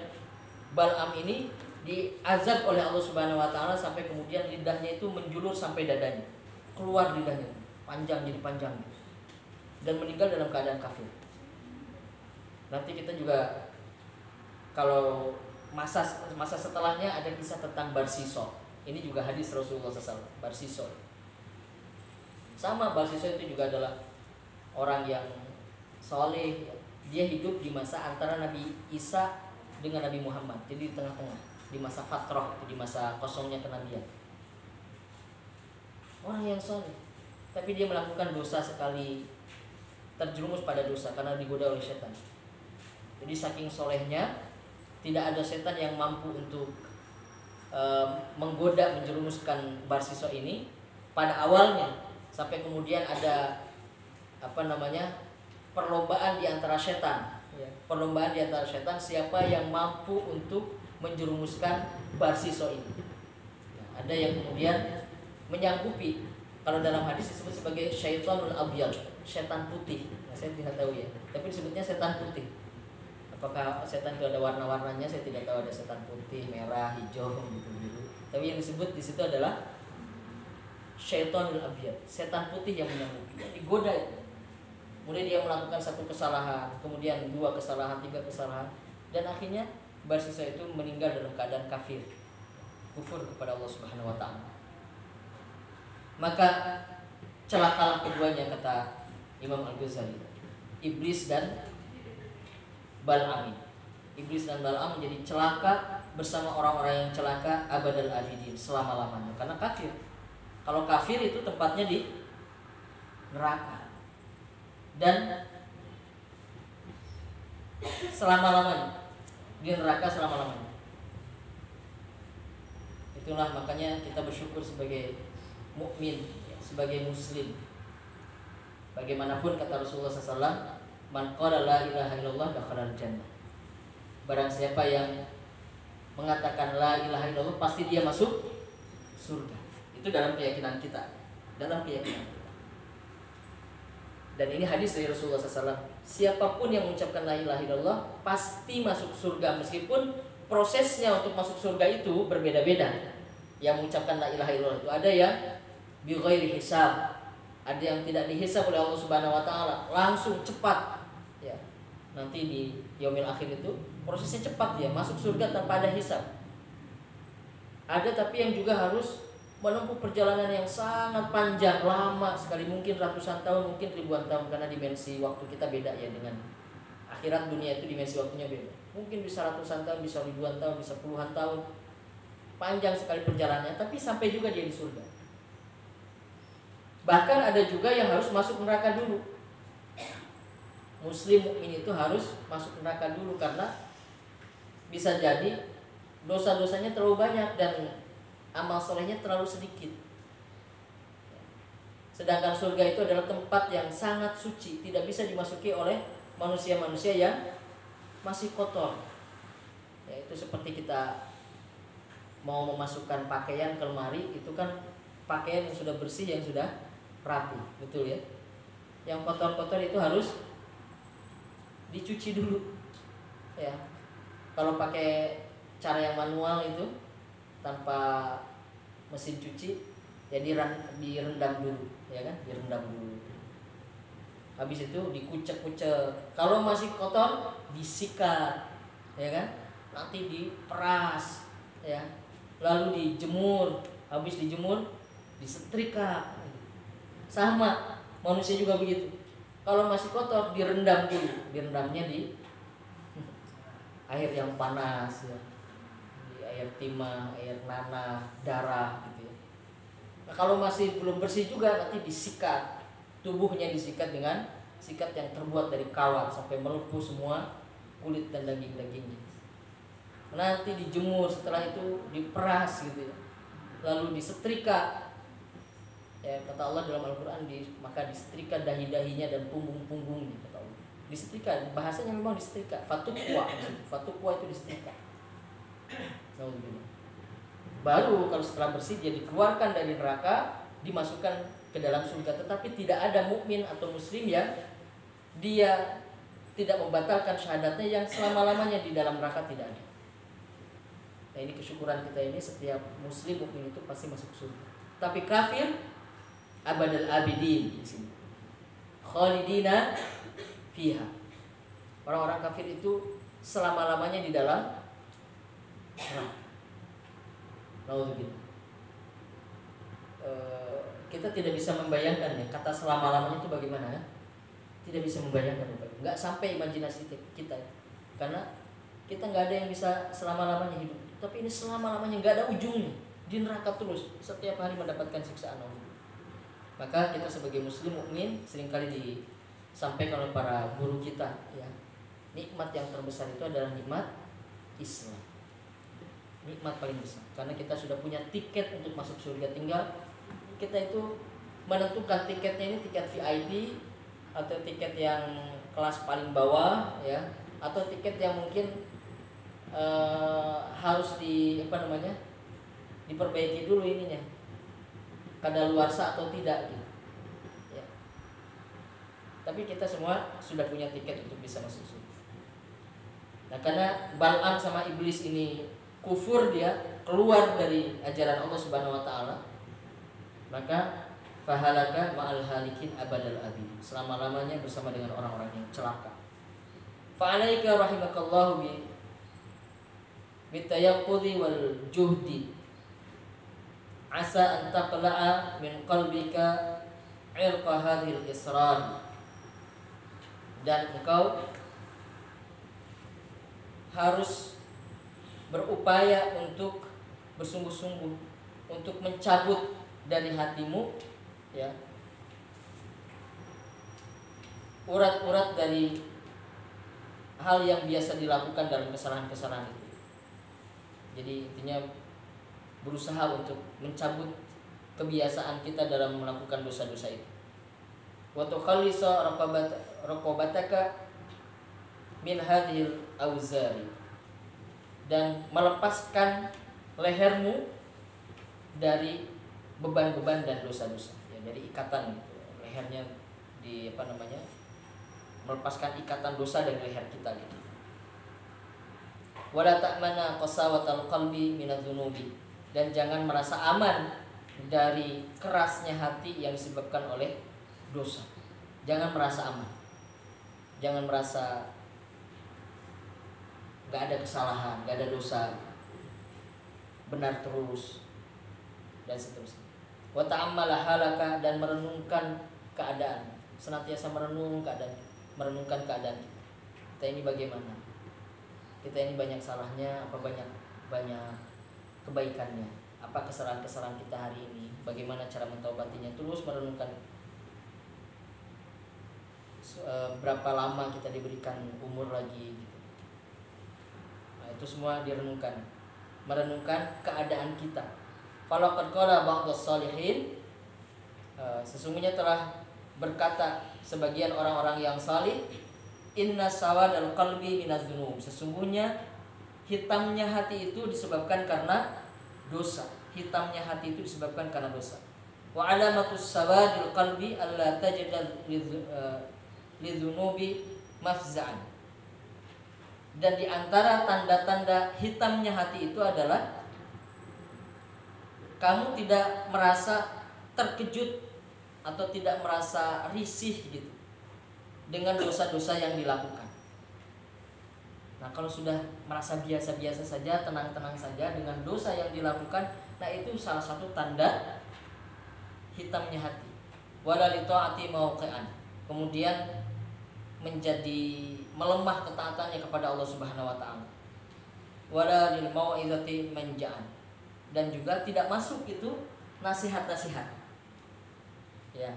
Bal'am ini diazab oleh Allah Subhanahu wa taala sampai kemudian lidahnya itu menjulur sampai dadanya. Keluar lidahnya, panjang jadi panjang. Dan meninggal dalam keadaan kafir. Nanti kita juga kalau masa setelahnya ada kisah tentang Barsiso. Ini juga hadis Rasulullah SAW. Barsiso. Sama, Barsiso itu juga adalah orang yang soleh. Dia hidup di masa antara Nabi Isa dengan Nabi Muhammad. Jadi di tengah-tengah, di masa fatrah, di masa kosongnya kenabian. Orang yang soleh, tapi dia melakukan dosa sekali, terjerumus pada dosa karena digoda oleh setan. Jadi saking solehnya, tidak ada setan yang mampu untuk menggoda, menjerumuskan Barsiso ini pada awalnya. Sampai kemudian ada perlombaan di antara setan. Perlombaan di antara setan, siapa yang mampu untuk menjerumuskan Barsiso ini. Ada yang kemudian menyanggupi Kalau dalam hadis disebut sebagai syaitanul abyad, setan putih. Nah, saya tidak tahu ya, tapi disebutnya setan putih. Apakah setan itu ada warna-warnanya? Saya tidak tahu, ada setan putih, merah, hijau, gitu gitu. Tapi yang disebut di situ adalah syaitanul abyad, setan putih yang menyanggupi, yang digoda itu. Kemudian dia melakukan satu kesalahan, kemudian dua kesalahan, tiga kesalahan, dan akhirnya bersisa itu meninggal dalam keadaan kafir, kufur kepada Allah Subhanahu wa taala. Maka celakalah keduanya, kata Imam Al-Ghazali, iblis dan Bal'am. Iblis dan Bal'am menjadi celaka bersama orang-orang yang celaka abadal abidin, selama-lamanya, karena kafir. Kalau kafir itu tempatnya di neraka dan selama-lamanya, di neraka selama-lamanya. Itulah makanya kita bersyukur sebagai mukmin, sebagai muslim. Bagaimanapun kata Rasulullah SAW, man qala la ilaha illallah dakhalal jannah. Barang siapa yang mengatakan la ilaha illallah, pasti dia masuk surga. Itu dalam keyakinan kita, dalam keyakinan kita. Dan ini hadis dari Rasulullah SAW. Siapapun yang mengucapkan la ilaha illallah pasti masuk surga, meskipun prosesnya untuk masuk surga itu berbeda-beda. Yang mengucapkan la ilaha illallah itu ada yang bi ghairi hisab, ada yang tidak dihisab oleh Allah Subhanahu wa taala, langsung cepat. Ya. Nanti di yaumil akhir itu prosesnya cepat, ya, masuk surga tanpa ada hisab. Ada tapi yang juga harus menempuh perjalanan yang sangat panjang, lama sekali, mungkin ratusan tahun, mungkin ribuan tahun, karena dimensi waktu kita beda ya dengan akhirat. Dunia itu dimensi waktunya beda. Mungkin bisa ratusan tahun, bisa ribuan tahun, bisa puluhan tahun. Panjang sekali perjalanannya, tapi sampai juga dia di surga. Bahkan ada juga yang harus masuk neraka dulu. Muslim mukmin itu harus masuk neraka dulu, karena bisa jadi dosa-dosanya terlalu banyak dan amal solehnya terlalu sedikit. Sedangkan surga itu adalah tempat yang sangat suci, tidak bisa dimasuki oleh manusia-manusia yang masih kotor. Ya, itu seperti kita mau memasukkan pakaian ke lemari, itu kan pakaian yang sudah bersih, yang sudah rapi, betul ya. Yang kotor-kotor itu harus dicuci dulu. Ya. Kalau pakai cara yang manual itu tanpa mesin cuci, ya direndam dulu, ya kan, direndam dulu. Habis itu dikucek-kucek. Kalau masih kotor, disikat, ya kan, nanti diperas, ya, lalu dijemur. Habis dijemur, disetrika. Sama, manusia juga begitu. Kalau masih kotor, direndam dulu. Direndamnya di air yang panas, ya, air timah, air nanah, darah gitu ya. Nah, kalau masih belum bersih juga, nanti disikat. Tubuhnya disikat dengan sikat yang terbuat dari kawat sampai melepuh semua kulit dan daging-dagingnya. Nanti dijemur, setelah itu diperas gitu ya. Lalu disetrika. Ya, kata Allah dalam Al-Qur'an, maka disetrika dahi-dahinya dan punggung-punggungnya, kata Allah. Disetrika, bahasanya memang disetrika. Fatukwa, fatukwa itu disetrika. Baru kalau setelah bersih dia dikeluarkan dari neraka, dimasukkan ke dalam surga. Tetapi tidak ada mukmin atau muslim yang dia tidak membatalkan syahadatnya yang selama-lamanya di dalam neraka, tidak ada. Nah, ini kesyukuran kita ini, setiap muslim mukmin itu pasti masuk surga. Tapi kafir abadal abidin di sini. Khalidina fiha. Orang-orang kafir itu selama-lamanya di dalam neraka. Kita tidak bisa membayangkan ya, kata selama-lamanya itu bagaimana ya? Tidak bisa membayangkan, nggak sampai imajinasi kita, karena kita nggak ada yang bisa selama-lamanya hidup. Tapi ini selama-lamanya, nggak ada ujungnya, di neraka terus, setiap hari mendapatkan siksaan Allah. Maka kita sebagai muslim mukmin seringkali disampaikan oleh para guru kita, ya, nikmat yang terbesar itu adalah nikmat Islam. Nikmat paling besar, karena kita sudah punya tiket untuk masuk surga. Tinggal kita itu menentukan tiketnya, ini tiket VIP atau tiket yang kelas paling bawah, ya, atau tiket yang mungkin harus diperbaiki dulu ininya, kadaluarsa atau tidak gitu. Ya. Tapi kita semua sudah punya tiket untuk bisa masuk surga. Nah, karena Bal'am sama iblis ini kufur, dia keluar dari ajaran Allah Subhanahu wa taala, maka fahalaka ma'al halikin abadal abid, selama-lamanya bersama dengan orang-orang yang celaka. Fa'alaika rahimakallahu bitayaqqudhi wal juhdi asa an taqla'a min qalbika irqa hadhil israr. Dan engkau harus berupaya untuk bersungguh-sungguh untuk mencabut dari hatimu, ya, urat-urat dari hal yang biasa dilakukan dalam kesalahan-kesalahan itu. Jadi intinya berusaha untuk mencabut kebiasaan kita dalam melakukan dosa-dosa itu. Wa tukhallisa raqabataka min hadhil auzari, dan melepaskan lehermu dari beban-beban dan dosa-dosa, ya, dari ikatan gitu. Lehernya melepaskan ikatan dosa dari leher kita gitu. Wala ta'mana qasawatal qalbi minadz-dzunubi, dan jangan merasa aman dari kerasnya hati yang disebabkan oleh dosa. Jangan merasa aman. Jangan merasa gak ada kesalahan, gak ada dosa, benar terus, dan seterusnya. Wa ta'ammala halaka, dan merenungkan keadaan, senantiasa merenungkan keadaan kita. Kita ini bagaimana? Kita ini banyak salahnya apa banyak kebaikannya? Apa kesalahan-kesalahan kita hari ini? Bagaimana cara mentaubatinya? Terus merenungkan berapa lama kita diberikan umur lagi gitu. Nah, itu semua direnungkan. Merenungkan keadaan kita. Falaqad qala ba'dus shalihin, sesungguhnya telah berkata sebagian orang-orang yang salih, inna sawadal qalbi minadz-dzunub, sesungguhnya hitamnya hati itu disebabkan karena dosa. Hitamnya hati itu disebabkan karena dosa. Wa alamatus sawadil qalbi alla tajida lidzunubi mafza'an, dan di antara tanda-tanda hitamnya hati itu adalah kamu tidak merasa terkejut atau tidak merasa risih gitu dengan dosa-dosa yang dilakukan. Nah, kalau sudah merasa biasa-biasa saja, tenang-tenang saja dengan dosa yang dilakukan, nah itu salah satu tanda hitamnya hati. Wala li ta'ati mauqi'an, kemudian menjadi melemah ketaatannya kepada Allah Subhanahu wa taala. Wala lil mau'izati manja'an, dan juga tidak masuk itu nasihat-nasihat. Ya.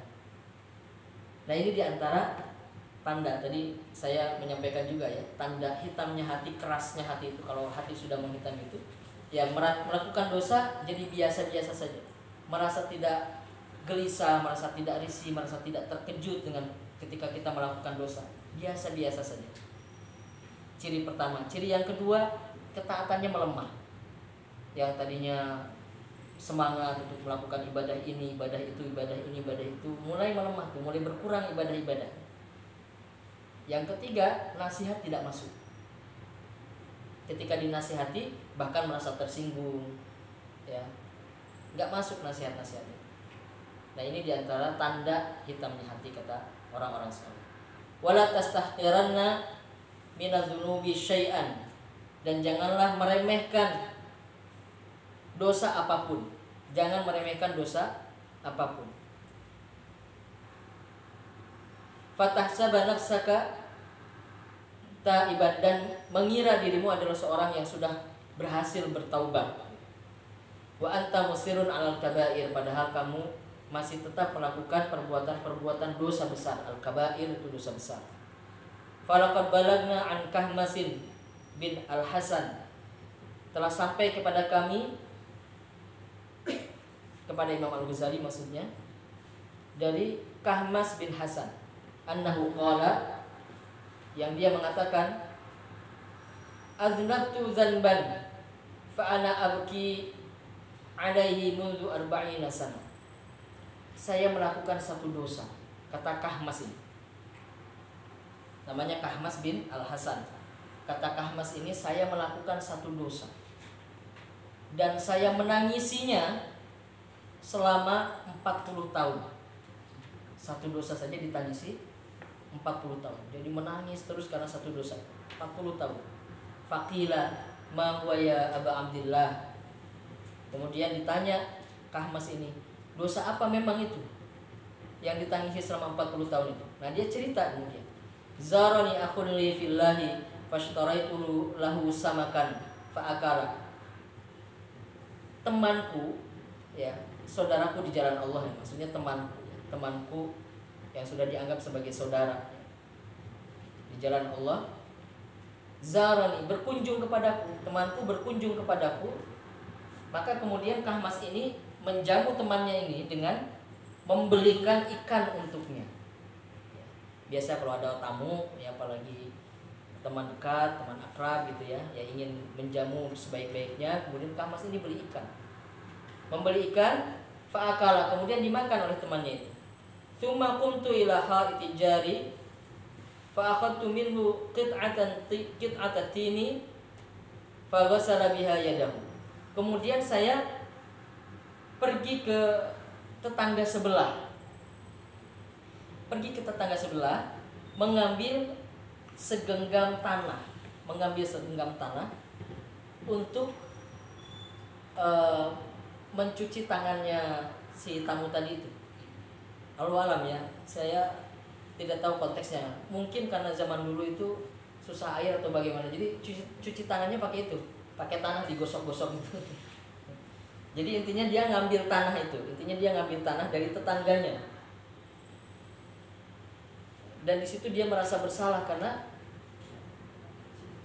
Nah, ini diantara tanda tadi saya menyampaikan juga ya, tanda hitamnya hati, kerasnya hati itu. Kalau hati sudah menghitam itu, ya melakukan dosa jadi biasa-biasa saja. Merasa tidak gelisah, merasa tidak risih, merasa tidak terkejut dengan ketika kita melakukan dosa. Biasa-biasa saja. Ciri pertama. Ciri yang kedua, ketaatannya melemah. Yang tadinya semangat untuk melakukan ibadah ini, ibadah itu, ibadah ini, ibadah itu, mulai melemah tuh, mulai berkurang ibadah-ibadah. Yang ketiga, nasihat tidak masuk. Ketika dinasihati bahkan merasa tersinggung, ya, nggak masuk nasihat-nasihat itu. Nah, ini diantara tanda hitamnya hati kata orang-orang saleh. Wala tastahqiranna minadz-dzunubi syai'an, dan janganlah meremehkan dosa apapun. Jangan meremehkan dosa apapun. Fatahsaba nafsaka taiban, dan mengira dirimu adalah seorang yang sudah berhasil bertaubat. Wa anta musirun 'alal kabair, padahal kamu masih tetap melakukan perbuatan-perbuatan dosa besar. Al-kabair itu dosa besar. Falaqad balagna an Kahmasin bin Al-Hasan, telah sampai kepada kami, kepada Imam Al-Ghazali maksudnya, dari Kahmas bin Hasan, annahu qala, yang dia mengatakan, aznabtu dzanban fa ana abki alaihi mundu 40 sana. saya melakukan satu dosa. Kata Kahmas ini, namanya Kahmas bin Al-Hasan. Kata Kahmas ini, saya melakukan satu dosa dan saya menangisinya selama 40 tahun. Satu dosa saja ditangisi 40 tahun. Jadi menangis terus karena satu dosa 40 tahun. Faqila ma huwa ya Aba Abdillah. Kemudian ditanya Kahmas ini, dosa apa memang itu yang ditangisi selama 40 tahun itu? Nah, dia cerita kemudian. Zarani akhun li fillahi fashtaraitu lahu samakan fa'akala. Temanku, ya, saudaraku di jalan Allah, ya, maksudnya temanku yang sudah dianggap sebagai saudara di jalan Allah. Zarani, berkunjung kepadaku, temanku berkunjung kepadaku. Maka kemudian Kahmas ini menjamu temannya ini dengan membelikan ikan untuknya. Biasa kalau ada tamu, ya apalagi teman dekat, teman akrab gitu ya, yang ingin menjamu sebaik-baiknya, kemudian Kahmas ini beli ikan. Membeli ikan, fa'akala, kemudian dimakan oleh temannya itu. Tsumma qumtu ila ha'iti jari fa'akhadtu minhu qit'atan tini faghasala biha yadahu. Kemudian saya pergi ke tetangga sebelah. Mengambil segenggam tanah, untuk mencuci tangannya si tamu tadi itu. Allahu alam ya, saya tidak tahu konteksnya. Mungkin karena zaman dulu itu susah air atau bagaimana. Jadi cuci tangannya pakai itu, pakai tanah digosok-gosok gitu. Jadi intinya dia ngambil tanah itu, dari tetangganya. Dan di situ dia merasa bersalah karena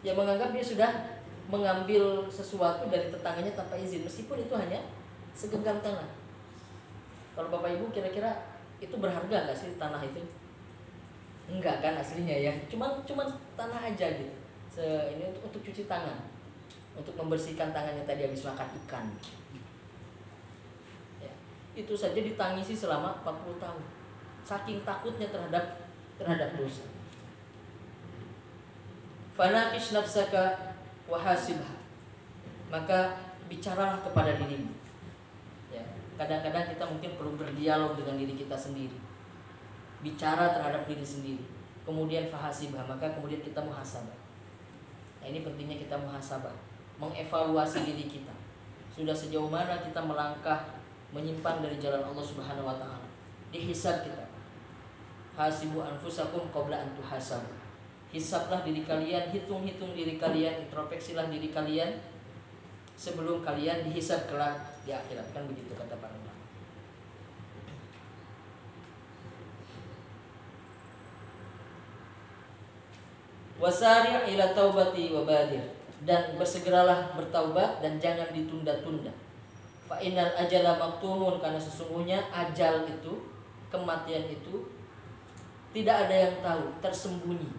dia menganggap dia sudah mengambil sesuatu dari tetangganya tanpa izin, meskipun itu hanya segenggam tanah. Kalau Bapak Ibu kira-kira itu berharga nggak sih tanah itu? Enggak kan aslinya ya, cuman tanah aja gitu. Ini untuk cuci tangan, untuk membersihkan tangannya tadi habis makan ikan. Ya, itu saja ditangisi selama 40 tahun. Saking takutnya terhadap dosa. Fanaqish nafsaka wahasibha. Maka bicaralah kepada dirimu. Ya, kadang-kadang kita mungkin perlu berdialog dengan diri kita sendiri. Bicara terhadap diri sendiri. Kemudian fahasibha, maka kemudian kita muhasabah. Nah, ini pentingnya kita muhasabah, mengevaluasi diri kita. Sudah sejauh mana kita melangkah menyimpang dari jalan Allah Subhanahu wa taala. Dihisab kita. Hasibu anfusakum qabla an tuhasabu. Hisablah diri kalian, hitung diri kalian, introspeksilah diri kalian sebelum kalian dihisab kelak di akhirat. Kan begitu kata para ulama. Wasari' ila taubati wa badir, dan bersegeralah bertaubat dan jangan ditunda-tunda. Fa innal ajala maktumun, karena sesungguhnya ajal itu, kematian itu tidak ada yang tahu, tersembunyi,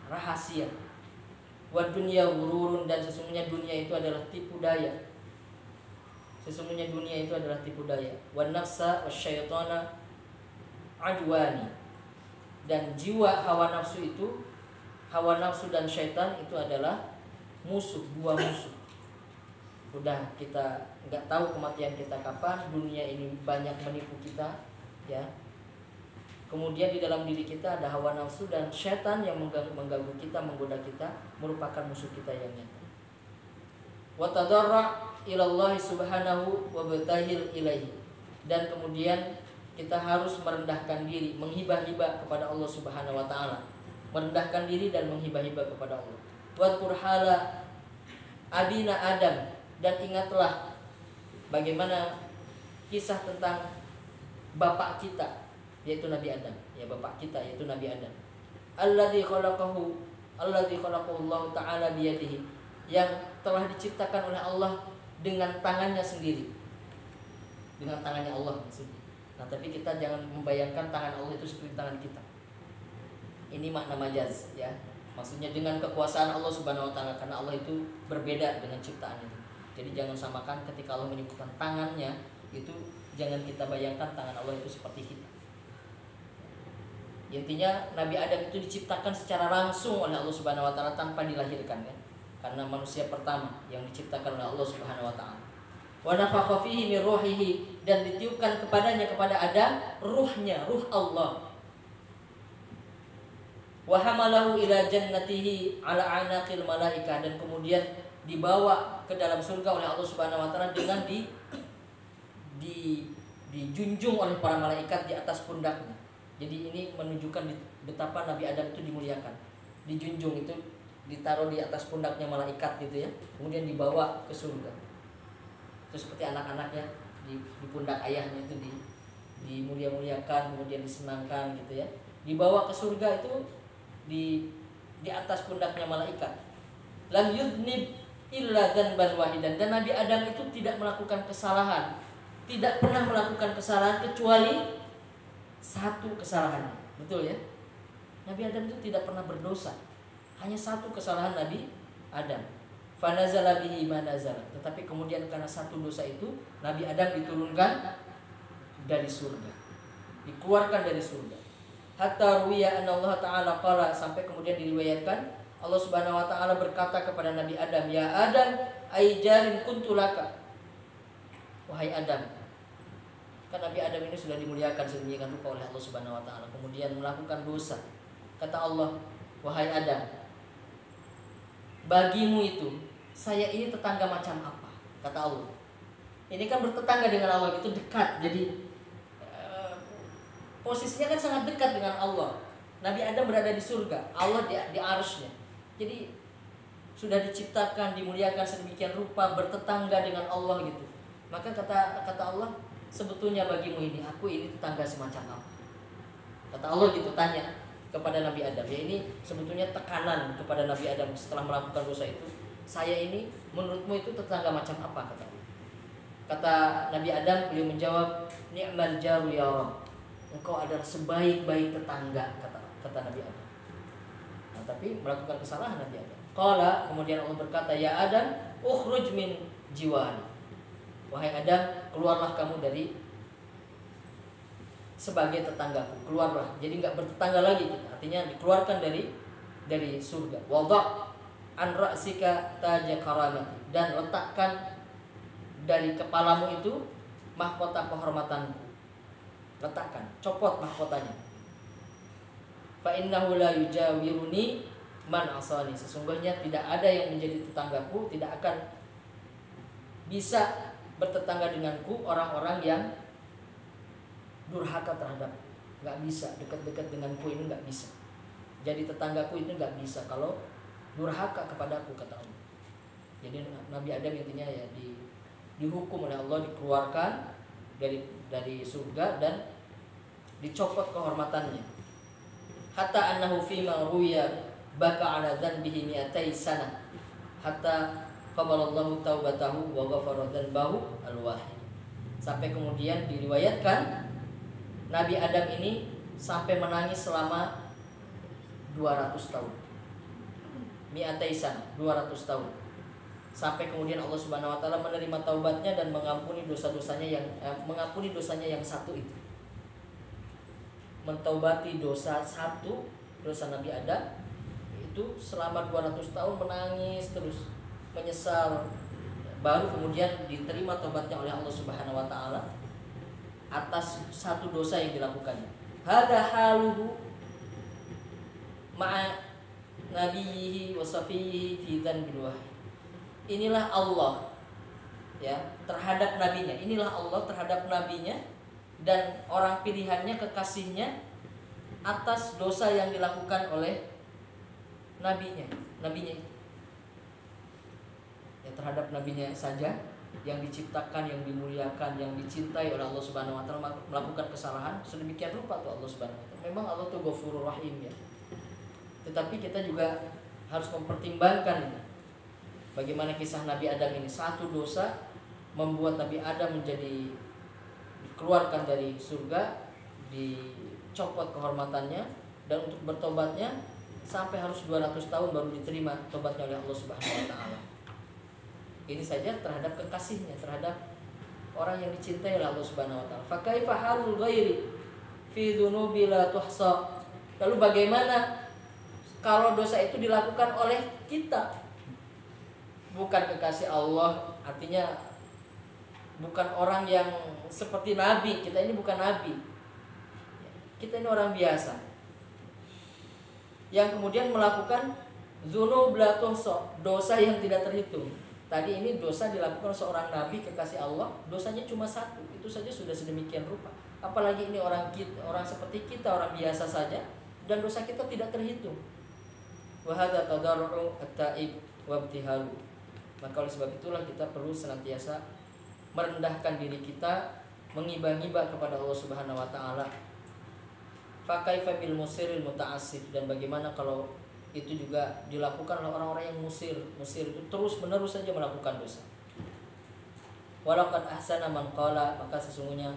rahasia. Wa dunya ghururun, dan sesungguhnya dunia itu adalah tipu daya. Wa nafsa wasyaitana adwani, dan jiwa hawa nafsu dan syaitan itu adalah dua musuh. Udah kita nggak tahu kematian kita kapan, dunia ini banyak menipu kita, ya. Kemudian di dalam diri kita ada hawa nafsu dan syaitan yang mengganggu kita, menggoda kita, merupakan musuh kita yang nyata. Wa tadarra' ila Allah subhanahu wa batahil ilaihi, dan kemudian kita harus merendahkan diri, menghibah-hibah kepada Allah Subhanahu wa taala. Merendahkan diri dan menghibah-hibah kepada Allah. Wa turhala abina Adam, dan ingatlah bagaimana kisah tentang bapak kita, yaitu Nabi Adam, ya, bapak kita yaitu Nabi Adam. Alladzi khalaqahu Allah taala biyadihi, yang telah diciptakan oleh Allah dengan tangannya sendiri. Dengan tangannya Allah maksudnya. Nah, tapi kita jangan membayangkan tangan Allah itu seperti tangan kita. Ini makna majaz, ya. Maksudnya dengan kekuasaan Allah Subhanahu wa taala, karena Allah itu berbeda dengan ciptaan itu. Jadi jangan samakan ketika Allah menyebutkan tangannya itu Jangan kita bayangkan tangan Allah itu seperti kita. Intinya Nabi Adam itu diciptakan secara langsung oleh Allah Subhanahu wa taala tanpa dilahirkan kan. Karena manusia pertama yang diciptakan oleh Allah Subhanahu wa taala. Wa nafakha fihi min ruhihi, dan ditiupkan kepadanya, kepada Adam, ruhnya, ruh Allah. Wa hamalahu ila jannatihi ala anaqil malaikah, dan kemudian dibawa ke dalam surga oleh Allah Subhanahu wa taala dengan dijunjung oleh para malaikat di atas pundaknya. Jadi ini menunjukkan betapa Nabi Adam itu dimuliakan. Dijunjung itu ditaruh di atas pundaknya malaikat gitu ya. Kemudian dibawa ke surga. Itu seperti anak-anaknya di pundak ayahnya itu dimulia-muliakan, kemudian disenangkan gitu ya. Dibawa ke surga itu di atas pundaknya malaikat. Lam yudnib illa dzanban wahidan, dan Nabi Adam itu tidak melakukan kesalahan. Tidak pernah melakukan kesalahan kecuali satu kesalahan. Betul ya? Nabi Adam itu tidak pernah berdosa. Hanya satu kesalahan Nabi Adam. Fanazala bihi ma nazala. Tetapi kemudian karena satu dosa itu Nabi Adam diturunkan dari surga. Dikeluarkan dari surga. Hatta ruwiya anna Allah Ta'ala qala, sampai kemudian diriwayatkan Allah Subhanahu wa taala berkata kepada Nabi Adam, "Ya Adam, ai jarin kuntu laka." Wahai Adam. Kan Nabi Adam ini sudah dimuliakan sedemikian rupa oleh Allah Subhanahu wa taala, kemudian melakukan dosa. Kata Allah, "Wahai Adam, bagimu itu saya ini tetangga macam apa?" Kata Allah. Ini kan bertetangga dengan Allah, itu dekat. Jadi posisinya kan sangat dekat dengan Allah. Nabi Adam berada di surga, Allah di arsy-Nya. Jadi sudah diciptakan, dimuliakan sedemikian rupa, bertetangga dengan Allah gitu. Maka kata Allah, sebetulnya bagimu ini, aku ini tetangga semacam apa? Kata Allah gitu, tanya kepada Nabi Adam. Ya, ini sebetulnya tekanan kepada Nabi Adam setelah melakukan dosa itu. Saya ini menurutmu itu tetangga macam apa? Kata Nabi Adam, beliau menjawab, ni'mal jaru ya Rabb. Engkau adalah sebaik-baik tetangga, kata Nabi Adam. Nah, tapi melakukan kesalahan Nabi Adam. Qala, kemudian Allah berkata, ya Adam, ukhruj min jiwari. Wahai Adam, keluarlah kamu dari sebagai tetanggaku, keluarlah. Jadi nggak bertetangga lagi, artinya dikeluarkan dari surga. Wada' an ra'sika taja karamati, dan letakkan dari kepalamu itu mahkota kehormatanku. Letakkan, copot mahkotanya. Fa innahu la yujawiruni man asani, sesungguhnya tidak ada yang menjadi tetanggaku, tidak akan bisa bertetangga denganku orang-orang yang durhaka terhadapku. Nggak bisa dekat-dekat denganku, ini nggak bisa. Jadi tetanggaku itu nggak bisa kalau durhaka kepadaku, kata Allah. Jadi Nabi Adam intinya ya dihukum oleh Allah, dikeluarkan dari surga dan dicopot kehormatannya. Hatta annahu fima ruya baka ala dzanbihi mi'atai sanah hatta qabalallahu taubatahu wa ghafara dzanbahu al-wahid. Sampai kemudian diriwayatkan Nabi Adam ini sampai menangis selama 200 tahun. Mi'atai sanah, 200 tahun. Sampai kemudian Allah Subhanahu wa taala menerima taubatnya dan mengampuni dosanya yang satu itu. Mentaubati dosa satu, dosa Nabi Adam itu selama 200 tahun menangis terus, menyesal. Baru kemudian diterima taubatnya oleh Allah Subhanahu wa taala atas satu dosa yang dilakukannya. Hadza haluhu ma'a nabiyhi wa safiyhi fi dzanbil wahid. Inilah Allah ya terhadap nabinya. Inilah Allah terhadap nabinya dan orang pilihannya, kekasihnya atas dosa yang dilakukan oleh nabinya itu. Ya, terhadap nabinya saja yang diciptakan, yang dimuliakan, yang dicintai oleh Allah Subhanahu wa taala melakukan kesalahan sedemikian rupa tuh Allah Subhanahu wa taala. Memang Allah tuh Ghafurur Rahim ya. Tetapi kita juga harus mempertimbangkan ini. Bagaimana kisah Nabi Adam ini, satu dosa membuat Nabi Adam menjadi dikeluarkan dari surga, dicopot kehormatannya, dan untuk bertobatnya sampai harus 200 tahun baru diterima tobatnya oleh Allah Subhanahu wa taala. Ini saja terhadap kekasihnya, terhadap orang yang dicintai oleh Allah Subhanahu wa taala. Fa kaifa halul ghairi fi dzunubi la tuhsa. Lalu bagaimana kalau dosa itu dilakukan oleh kita, bukan kekasih Allah, artinya bukan orang yang seperti nabi. Kita ini bukan nabi, kita ini orang biasa yang kemudian melakukan dzunub la tuhsa, dosa yang tidak terhitung. Tadi ini dosa dilakukan seorang nabi kekasih Allah, dosanya cuma satu, itu saja sudah sedemikian rupa. Apalagi ini orang seperti kita, orang biasa saja, dan dosa kita tidak terhitung. Wa hadza tadarru at-ta'ib wa ibtihalu. Maka oleh sebab itulah kita perlu senantiasa merendahkan diri kita, mengibah-ngibah kepada Allah Subhanahu wa taala. Fa kaifa bil musiril muta'assif, dan bagaimana kalau itu juga dilakukan oleh orang-orang yang musir itu terus-menerus saja melakukan dosa. Walaqad ahsana man qala, maka sesungguhnya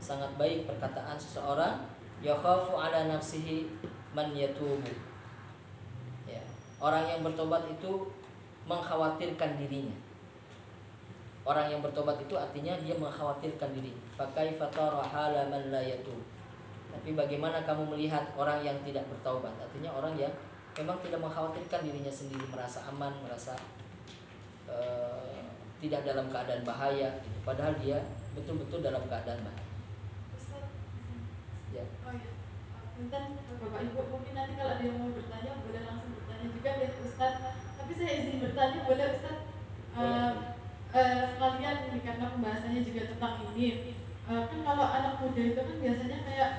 sangat baik perkataan seseorang, yakhafu ala nafsihi man yatubu. Ya, orang yang bertobat itu mengkhawatirkan dirinya. Orang yang bertobat itu artinya dia mengkhawatirkan diri. Fa kaifa tara hala man la yatub. Tapi bagaimana kamu melihat orang yang tidak bertaubat? Artinya orang yang memang tidak mengkhawatirkan dirinya sendiri, merasa aman, merasa tidak dalam keadaan bahaya, padahal dia betul-betul dalam keadaan bahaya. Ustaz, Ya. oh ya, punten Bapak Ibu, mungkin nanti kalau ada yang mau bertanya boleh langsung bertanya juga deh Ustaz. Tapi saya izin bertanya boleh Ustaz? Sekalian ini karena pembahasannya juga tentang ini. Kan kalau anak muda itu kan biasanya kayak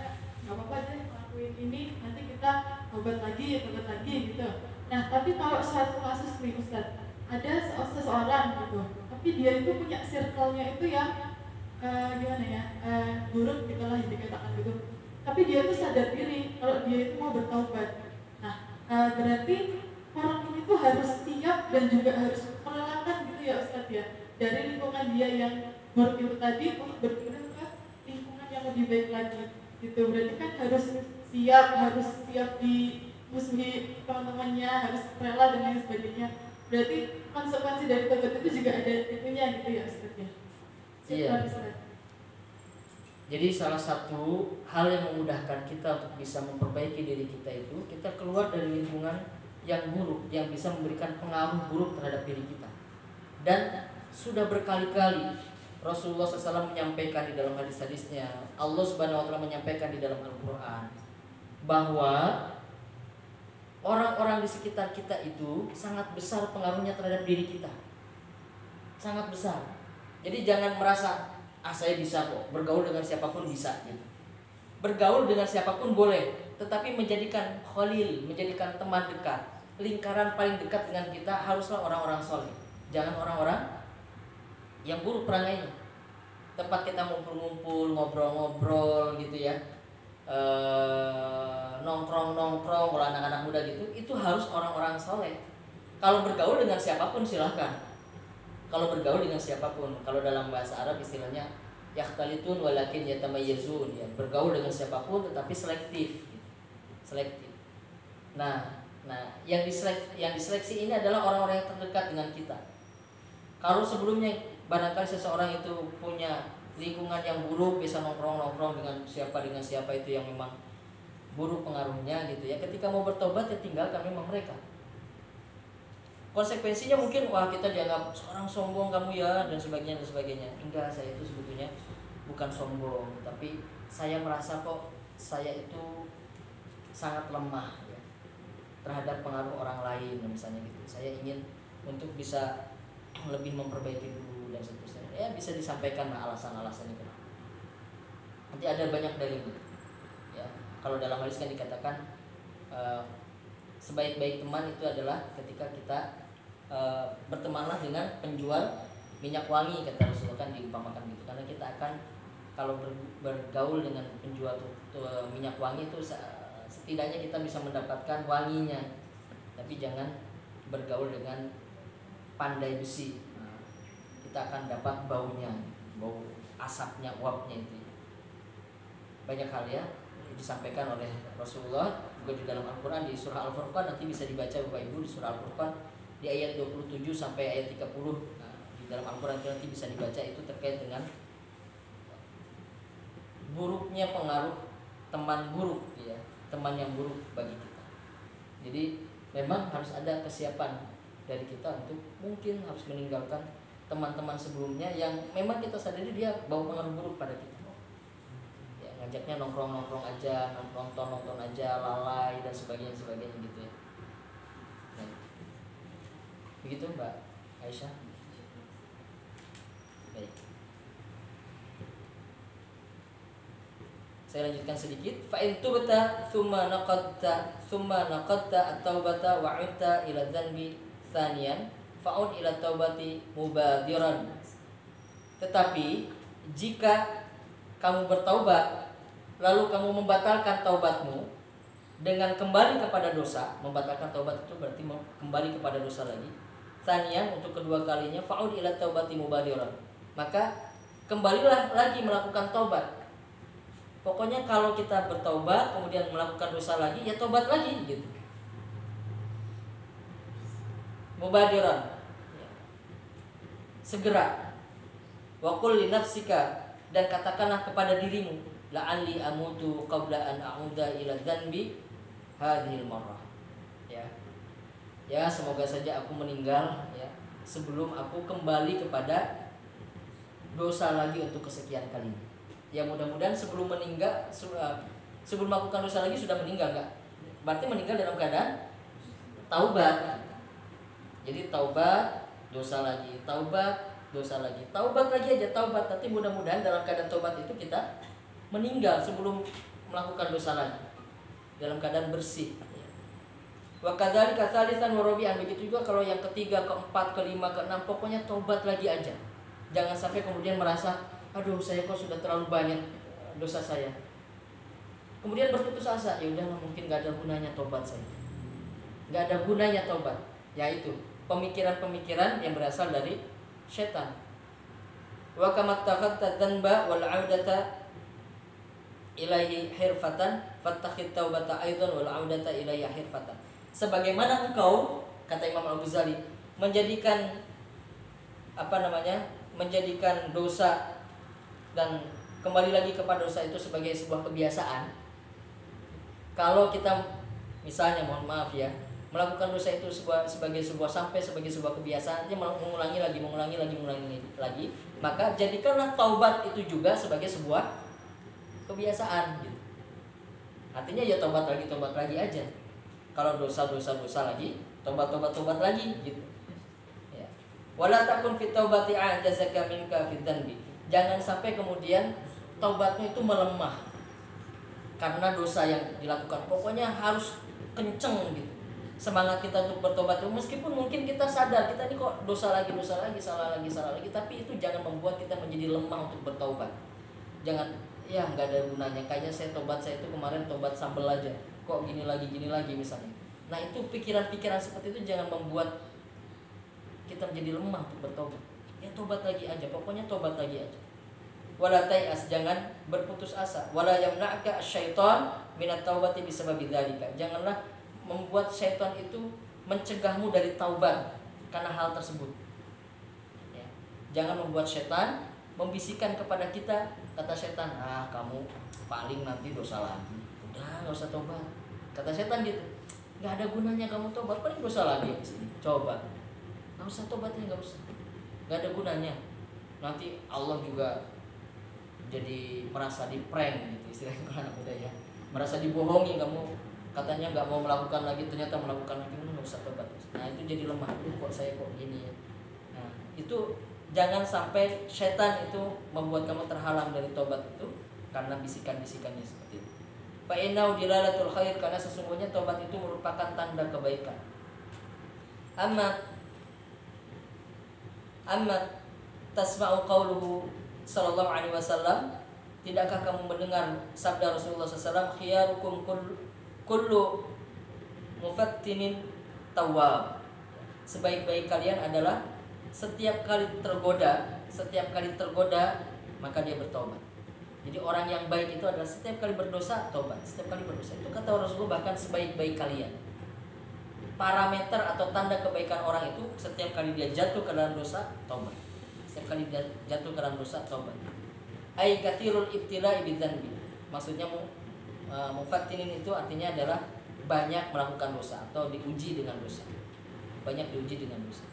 nggak apa-apa deh lakuin ini, nanti kita obat lagi gitu. Nah tapi kalau suatu kasus nih Ustaz, ada seseorang gitu, tapi dia itu punya circle-nya itu yang gimana ya, buruk gitulah yang dikatakan gitu. Tapi dia tuh sadar diri kalau dia itu mau bertaubat. Nah berarti orang ini tuh harus siap dan juga harus merelakan gitu ya Ustaz ya, dari lingkungan dia yang buruk itu tadi untuk berpindah ke lingkungan yang lebih baik lagi gitu. Berarti kan harus siap dimusuhi teman-temannya, harus rela dan lain sebagainya. Berarti konsekuensi dari tobat itu juga ada itunya gitu ya Ustaz ya. Iya. Jadi salah satu hal yang memudahkan kita untuk bisa memperbaiki diri kita itu, kita keluar dari lingkungan yang buruk, yang bisa memberikan pengaruh buruk terhadap diri kita. Dan sudah berkali-kali Rasulullah SAW menyampaikan di dalam hadis-hadisnya, Allah Subhanahu wa taala menyampaikan di dalam Al-Qur'an bahwa orang-orang di sekitar kita itu sangat besar pengaruhnya terhadap diri kita. Sangat besar. Jadi jangan merasa saya bisa kok, bergaul dengan siapapun bisa gitu. Bergaul dengan siapapun boleh, tetapi menjadikan khalil, menjadikan teman dekat, lingkaran paling dekat dengan kita haruslah orang-orang soleh. Jangan orang-orang yang buruk perangainya. Tempat kita ngumpul-ngumpul, ngobrol-ngobrol gitu ya, nongkrong-nongkrong, kalau anak-anak muda gitu, itu harus orang-orang soleh. Kalau bergaul dengan siapapun silahkan. Kalau bergaul dengan siapapun, kalau dalam bahasa Arab istilahnya yakhtalitun walakin yatamayyazun, ya, bergaul dengan siapapun tetapi selektif. Selektif. Nah, yang diseleksi ini adalah orang-orang yang terdekat dengan kita. Kalau sebelumnya barangkali seseorang itu punya lingkungan yang buruk, bisa nongkrong-nongkrong dengan siapa itu yang memang buruk pengaruhnya gitu ya. Ketika mau bertobat ya tinggalkan memang mereka. Konsekuensinya mungkin wah kita dianggap seorang sombong kamu ya dan sebagainya. Enggak, saya itu sebetulnya bukan sombong, tapi saya merasa kok saya itu sangat lemah ya, terhadap pengaruh orang lain misalnya gitu. Saya ingin untuk bisa lebih memperbaiki dulu dan seterusnya. Ya bisa disampaikan alasan-alasannya kenapa. Nanti ada banyak dalilnya. Ya, kalau dalam hadis kan dikatakan sebaik-baik teman itu adalah ketika kita bertemanlah dengan penjual minyak wangi, kata Rasulullah kan diumpamakan gitu. Karena kita akan kalau bergaul dengan penjual minyak wangi itu setidaknya kita bisa mendapatkan wanginya, tapi jangan bergaul dengan pandai besi. Kita akan dapat baunya, bau asapnya, uapnya itu. Banyak hal ya disampaikan oleh Rasulullah juga di dalam Al-Quran, di surah Al-Furqan, nanti bisa dibaca Bapak Ibu di surah Al-Furqan di ayat 27 sampai ayat 30. Nah, di dalam Al-Quran nanti bisa dibaca, itu terkait dengan buruknya pengaruh teman buruk ya, teman yang buruk bagi kita. Jadi memang harus ada kesiapan dari kita untuk mungkin harus meninggalkan teman-teman sebelumnya yang memang kita sadari dia bawa pengaruh buruk pada kita. Ya, ngajaknya nongkrong aja, nonton aja, lalai dan sebagainya gitu ya. Nah, begitu Mbak Aisyah. Baik. Saya lanjutkan sedikit. Fa in tubta tsumma naqadta at-taubata wa 'udta ila dzanbi tsaniyan fa'ud ila taubati mubadiran. Tetapi jika kamu bertaubat lalu kamu membatalkan taubatmu dengan kembali kepada dosa, membatalkan taubat itu berarti kembali kepada dosa lagi. Tsaniyan untuk kedua kalinya fa'ud ila taubati mubadiran. Maka kembalilah lagi melakukan taubat. Pokoknya kalau kita bertaubat kemudian melakukan dosa lagi, ya taubat lagi gitu. Mubadiran, segera. Wa qul li nafsika, dan katakanlah kepada dirimu, la'alli amutu qabla an a'uda ila dzanbi hadhil marrah. Ya, semoga saja aku meninggal ya sebelum aku kembali kepada dosa lagi untuk kesekian kalinya. Ya mudah-mudahan sebelum meninggal, sebelum melakukan dosa lagi sudah meninggal enggak? Berarti meninggal dalam keadaan taubat. Jadi taubat, dosa lagi, taubat, dosa lagi, taubat lagi aja taubat. Nanti mudah-mudahan dalam keadaan taubat itu kita meninggal sebelum melakukan dosa lagi, dalam keadaan bersih. Wa kadzalika tsalisan wa rabi'an, begitu juga kalau yang ketiga, keempat, kelima, keenam, pokoknya taubat lagi aja. Jangan sampai kemudian merasa, aduh saya kok sudah terlalu banyak dosa saya, kemudian berputus asa, ya udahlah mungkin gak ada gunanya taubat saya, gak ada gunanya taubat. Yaitu pemikiran-pemikiran yang berasal dari setan. Wa kama takhadta dzanba wal 'audata ilaihi hirfatan fattakhid taubata aidan wal 'audata ilaihi hirfatan. Sebagaimana engkau, kata Imam Al-Ghazali, menjadikan dosa dan kembali lagi kepada dosa itu sebagai sebuah kebiasaan. Kalau kita misalnya, mohon maaf ya, melakukan dosa itu sebagai sebuah kebiasaan, dia mengulangi lagi, maka jadikanlah taubat itu juga sebagai sebuah kebiasaan gitu. Artinya ya taubat lagi aja. Kalau dosa lagi, taubat lagi gitu. Ya. Wala takun fit taubati a'jazaka minka fid dzanbi. Jangan sampai kemudian taubatmu itu melemah karena dosa yang dilakukan. Pokoknya harus kenceng gitu semangat kita untuk bertobat. Meskipun mungkin kita sadar kita ini kok dosa lagi, salah lagi, tapi itu jangan membuat kita menjadi lemah untuk bertobat. Jangan, ya nggak ada gunanya, kayaknya saya itu kemarin tobat sambel aja, kok gini lagi misalnya. Nah itu pikiran-pikiran seperti itu jangan membuat kita menjadi lemah untuk bertobat. Ya tobat lagi aja, pokoknya tobat lagi aja. Wala tai'as, jangan berputus asa. Wala yamna'ka syaitan minat taubati bisababi dzalika. Janganlah membuat syaitan itu mencegahmu dari taubat karena hal tersebut. Ya. Jangan membuat syaitan membisikkan kepada kita, kata syaitan, kamu paling nanti dosa lagi, udah nggak usah tobat. Kata syaitan gitu, nggak ada gunanya kamu tobat, paling dosa lagi di sini. Coba, nggak usah tobatnya, nggak ada gunanya. Nanti Allah juga jadi merasa di prank gitu istilahnya kalau anak muda ya, merasa dibohongi, kamu katanya nggak mau melakukan lagi, ternyata melakukan lagi, nggak usah tobat. Nah itu jadi lemah, kok saya kok gini ya. Nah itu jangan sampai setan itu membuat kamu terhalang dari tobat itu karena bisikan-bisikannya seperti itu. Fa innahu dilalatul khair, karena sesungguhnya tobat itu merupakan tanda kebaikan. Amma tasma'u qauluhu sallallahu alaihi wasallam, tidakkah kamu mendengar sabda Rasulullah SAW, khiyarukum kullu mufattinin tawwab. Sebaik-baik kalian adalah setiap kali tergoda maka dia bertobat. Jadi orang yang baik itu adalah setiap kali berdosa tobat, setiap kali berdosa. Itu kata Rasulullah, bahkan sebaik-baik kalian. Parameter atau tanda kebaikan orang itu setiap kali dia jatuh ke dalam dosa tobat. Setiap kali dia jatuh ke dalam dosa tobat. Ai katsirul ibtila'i bidzanbi. Maksudnya mufattinin itu artinya adalah banyak melakukan dosa atau diuji dengan dosa. Banyak diuji dengan dosa.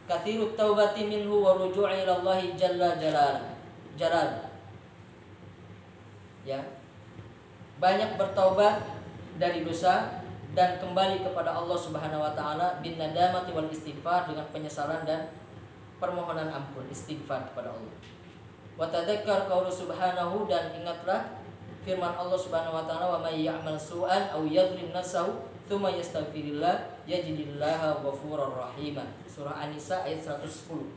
Katsirut taubati minhu wa ruju'i ila Allah jalla jalal. Ya. Banyak bertaubat dari dosa dan kembali kepada Allah Subhanahu wa taala bin nadamati wal istighfar, dengan penyesalan dan permohonan ampun, istighfar kepada Allah. Wa tadzakkar qaulu subhanahu, dan ingatlah firman Allah Subhanahu wa taala, wa may ya'mal su'an aw yadhlim nafsahu tsumma yastaghfirillah yajidillaha ghafurur rahima. Surah An-Nisa ayat 110.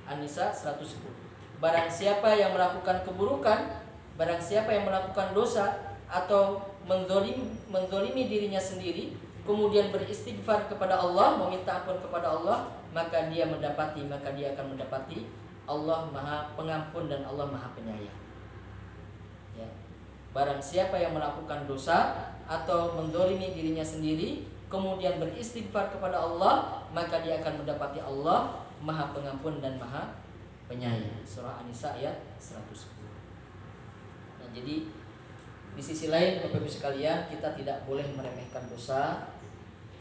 An-Nisa 110. Barang siapa yang melakukan keburukan, barang siapa yang melakukan dosa atau menzolimi dirinya sendiri, kemudian beristighfar kepada Allah, meminta ampun kepada Allah, maka dia akan mendapati Allah Maha Pengampun dan Allah Maha Penyayang. Ya. Barang siapa yang melakukan dosa atau menzolimi dirinya sendiri, kemudian beristighfar kepada Allah, maka dia akan mendapati Allah Maha Pengampun dan Maha Penyayang. Surah An-Nisa ayat 110. Nah, jadi di sisi lain, Bapak Ibu sekalian, kita tidak boleh meremehkan dosa.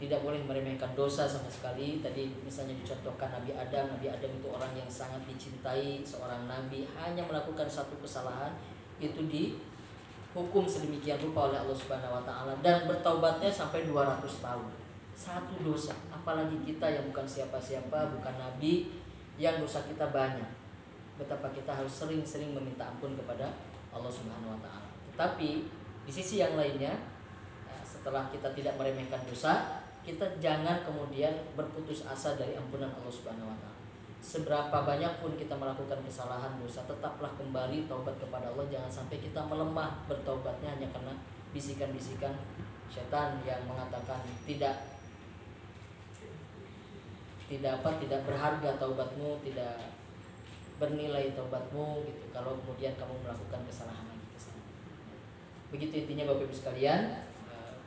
Tidak boleh meremehkan dosa sama sekali. Tadi misalnya dicontohkan Nabi Adam. Nabi Adam itu orang yang sangat dicintai, seorang nabi, hanya melakukan satu kesalahan, itu dihukum sedemikian rupa oleh Allah Subhanahu wa taala, dan bertaubatnya sampai 200 tahun. Satu dosa. Apalagi kita yang bukan siapa-siapa, bukan nabi, yang dosa kita banyak. Betapa kita harus sering-sering meminta ampun kepada Allah Subhanahu wa taala. Tetapi di sisi yang lainnya, setelah kita tidak meremehkan dosa, kita jangan kemudian berputus asa dari ampunan Allah Subhanahu wa taala. Seberapa banyak pun kita melakukan kesalahan dosa, tetaplah kembali taubat kepada Allah. Jangan sampai kita melemah bertaubatnya hanya karena bisikan-bisikan setan yang mengatakan tidak berharga taubatmu, tidak bernilai taubatmu gitu, kalau kemudian kamu melakukan kesalahan. Begitu intinya Bapak Ibu sekalian,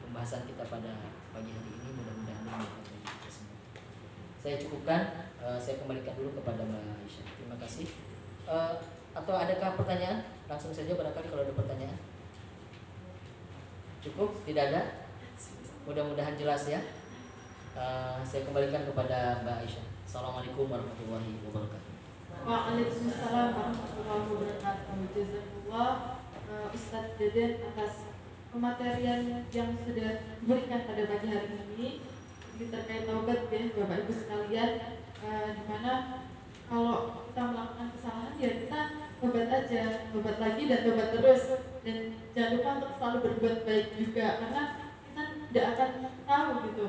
pembahasan kita pada pagi hari ini, mudah-mudahan bermanfaat bagi kita semua. Saya cukupkan, saya kembalikan dulu kepada Mbak Aisyah. Terima kasih. Atau adakah pertanyaan? Langsung saja barangkali kalau ada pertanyaan. Cukup? Tidak ada? Mudah-mudahan jelas ya. Saya kembalikan kepada Mbak Aisyah. Assalamualaikum warahmatullahi wabarakatuh. Waalaikumsalam warahmatullahi wabarakatuh. Jazakallah Ustadz Deden atas pematerian yang sudah diberikan pada pagi hari ini. Ini terkait taubat ya Bapak Ibu sekalian, dimana kalau kita melakukan kesalahan ya kita tobat aja, tobat lagi dan tobat terus, dan jangan lupa untuk selalu berbuat baik juga, karena kita tidak akan tahu gitu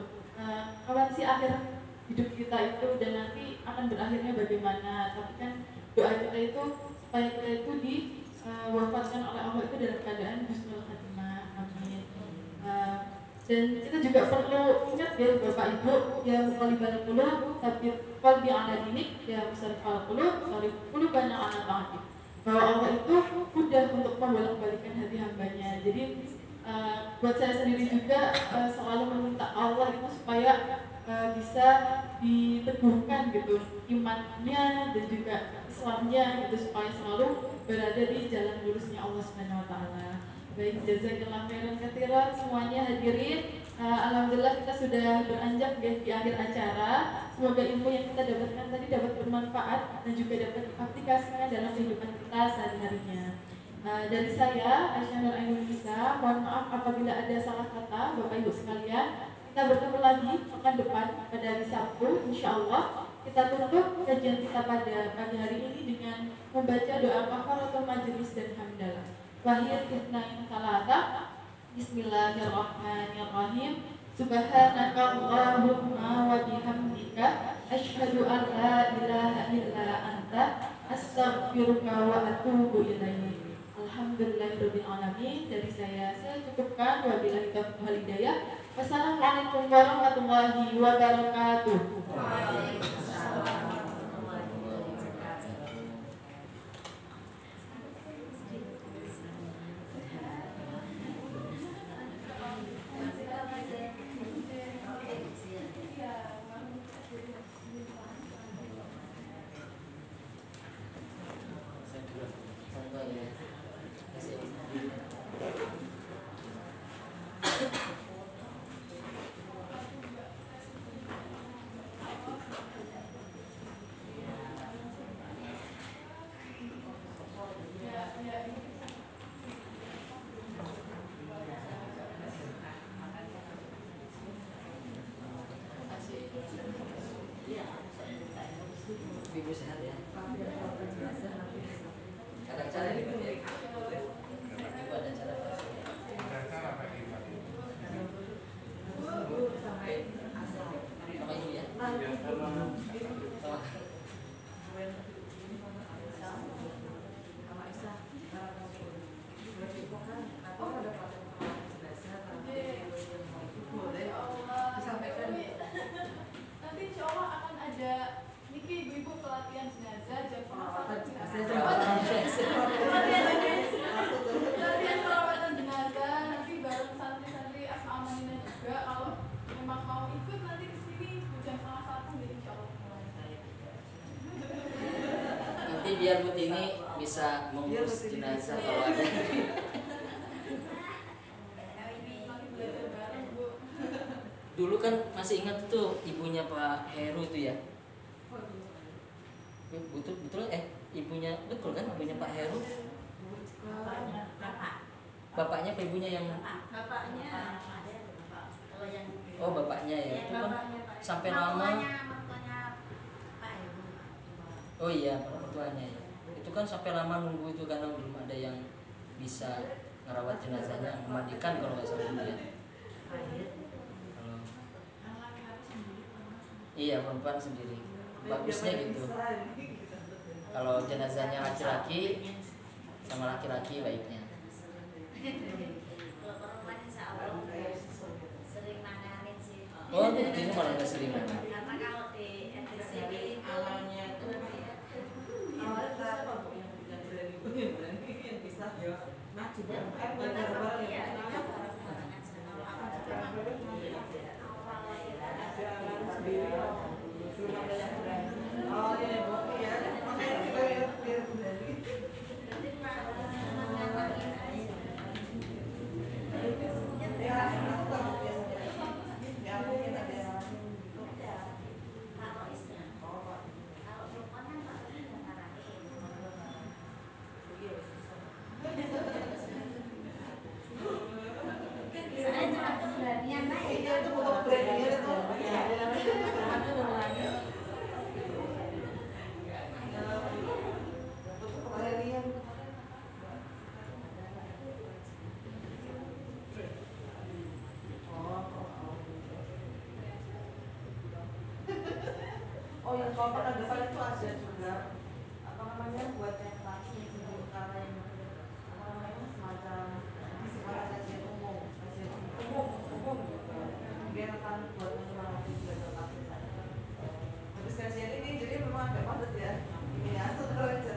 kapan sih akhir hidup kita itu dan nanti akan berakhirnya bagaimana. Tapi kan doa kita itu supaya kita itu wafatkan oleh Allah itu dalam keadaan husnul khatimah. Amin. Dan kita juga perlu ingat ya Bapak Ibu, ya muqallibal qulub tsabbit qalbi ala dinik, ya musarrifal qulub sarif qulubana ala ta'atik. Bahwa Allah itu mudah untuk membolak-balikan hati hambanya. Jadi buat saya sendiri juga selalu meminta Allah itu supaya bisa diteguhkan gitu imannya dan juga Islamnya gitu, supaya selalu berada di jalan lurusnya Allah Subhanahu wa taala. Baik, jazakallahu khairan katsiran semuanya hadirin. Alhamdulillah kita sudah beranjak di akhir acara. Semoga ilmu yang kita dapatkan tadi dapat bermanfaat dan juga dapat diaplikasikan dalam kehidupan kita sehari-harinya. Dari saya, Aisyah Nur Ainunisa, mohon maaf apabila ada salah kata Bapak Ibu sekalian. Kita bertemu lagi pekan depan pada hari Sabtu, insyaallah. Kita tutup kajian kita pada pagi hari ini dengan membaca doa kafaratul majelis dan hamdalah. Wahid itnain salata. Bismillahirrahmanirrahim. Subhanakallahumma wa bihamdika asyhadu an la ilaha illa anta astaghfiruka wa atubu ilaik. Alhamdulillahirabbil alamin. Dari saya cukupkan. Wabillahi taufiq wal hidayah. Wassalamualaikum warahmatullahi wabarakatuh. Waalaikumsalam warahmatullahi wabarakatuh. Saya Ibu sehat ya. Ada cara ibu ya? Ibu ada cara apa? Sama ibu ya? Sama. Nanti insya Allah akan ada niki ibu-ibu pelatihan jenazah jam 1 pelatihan perawatan jenazah nanti bareng santri-santri Asma Amanina juga. Kalau memang mau ikut nanti kesini jam 1 jadi insya Allah mulai. Nanti biar Bu Tini bisa mengurus jenazah kalau ada. Belajar bareng Bu. Dulu kan masih ingat tuh ibunya Pak Heru tuh ya. Betul ibunya betul kan ibunya Pak Heru? Bapaknya apa ibunya yang Bapaknya. Kalau yang oh bapaknya ya itu kan sampai lama. Oh iya mertuanya ya. Itu kan sampai lama nunggu itu karena belum ada yang bisa ngerawat jenazahnya, memandikan kalau nggak salah dulu ya. Kalau iya perempuan sendiri. Bagusnya gitu. Kalau jenazahnya laki-laki sama laki-laki baiknya. Kalau perempuan insya Allah sering nanganin sih. Oh ini malah nggak sering nanganin. Karena kalau di NTCB itu awalnya itu awalnya yang bisa maju bareng ya sendiri belum ada yang berani. Oh iya Bu ya makanya kita biar berani. Oh yang kalau pakai depan itu ada juga apa namanya buat yang laki itu karena yang apa namanya semacam kajian umum dia akan buat menyemangati juga laki. Habis kajian ini jadi memang ada padat ya ini ya terus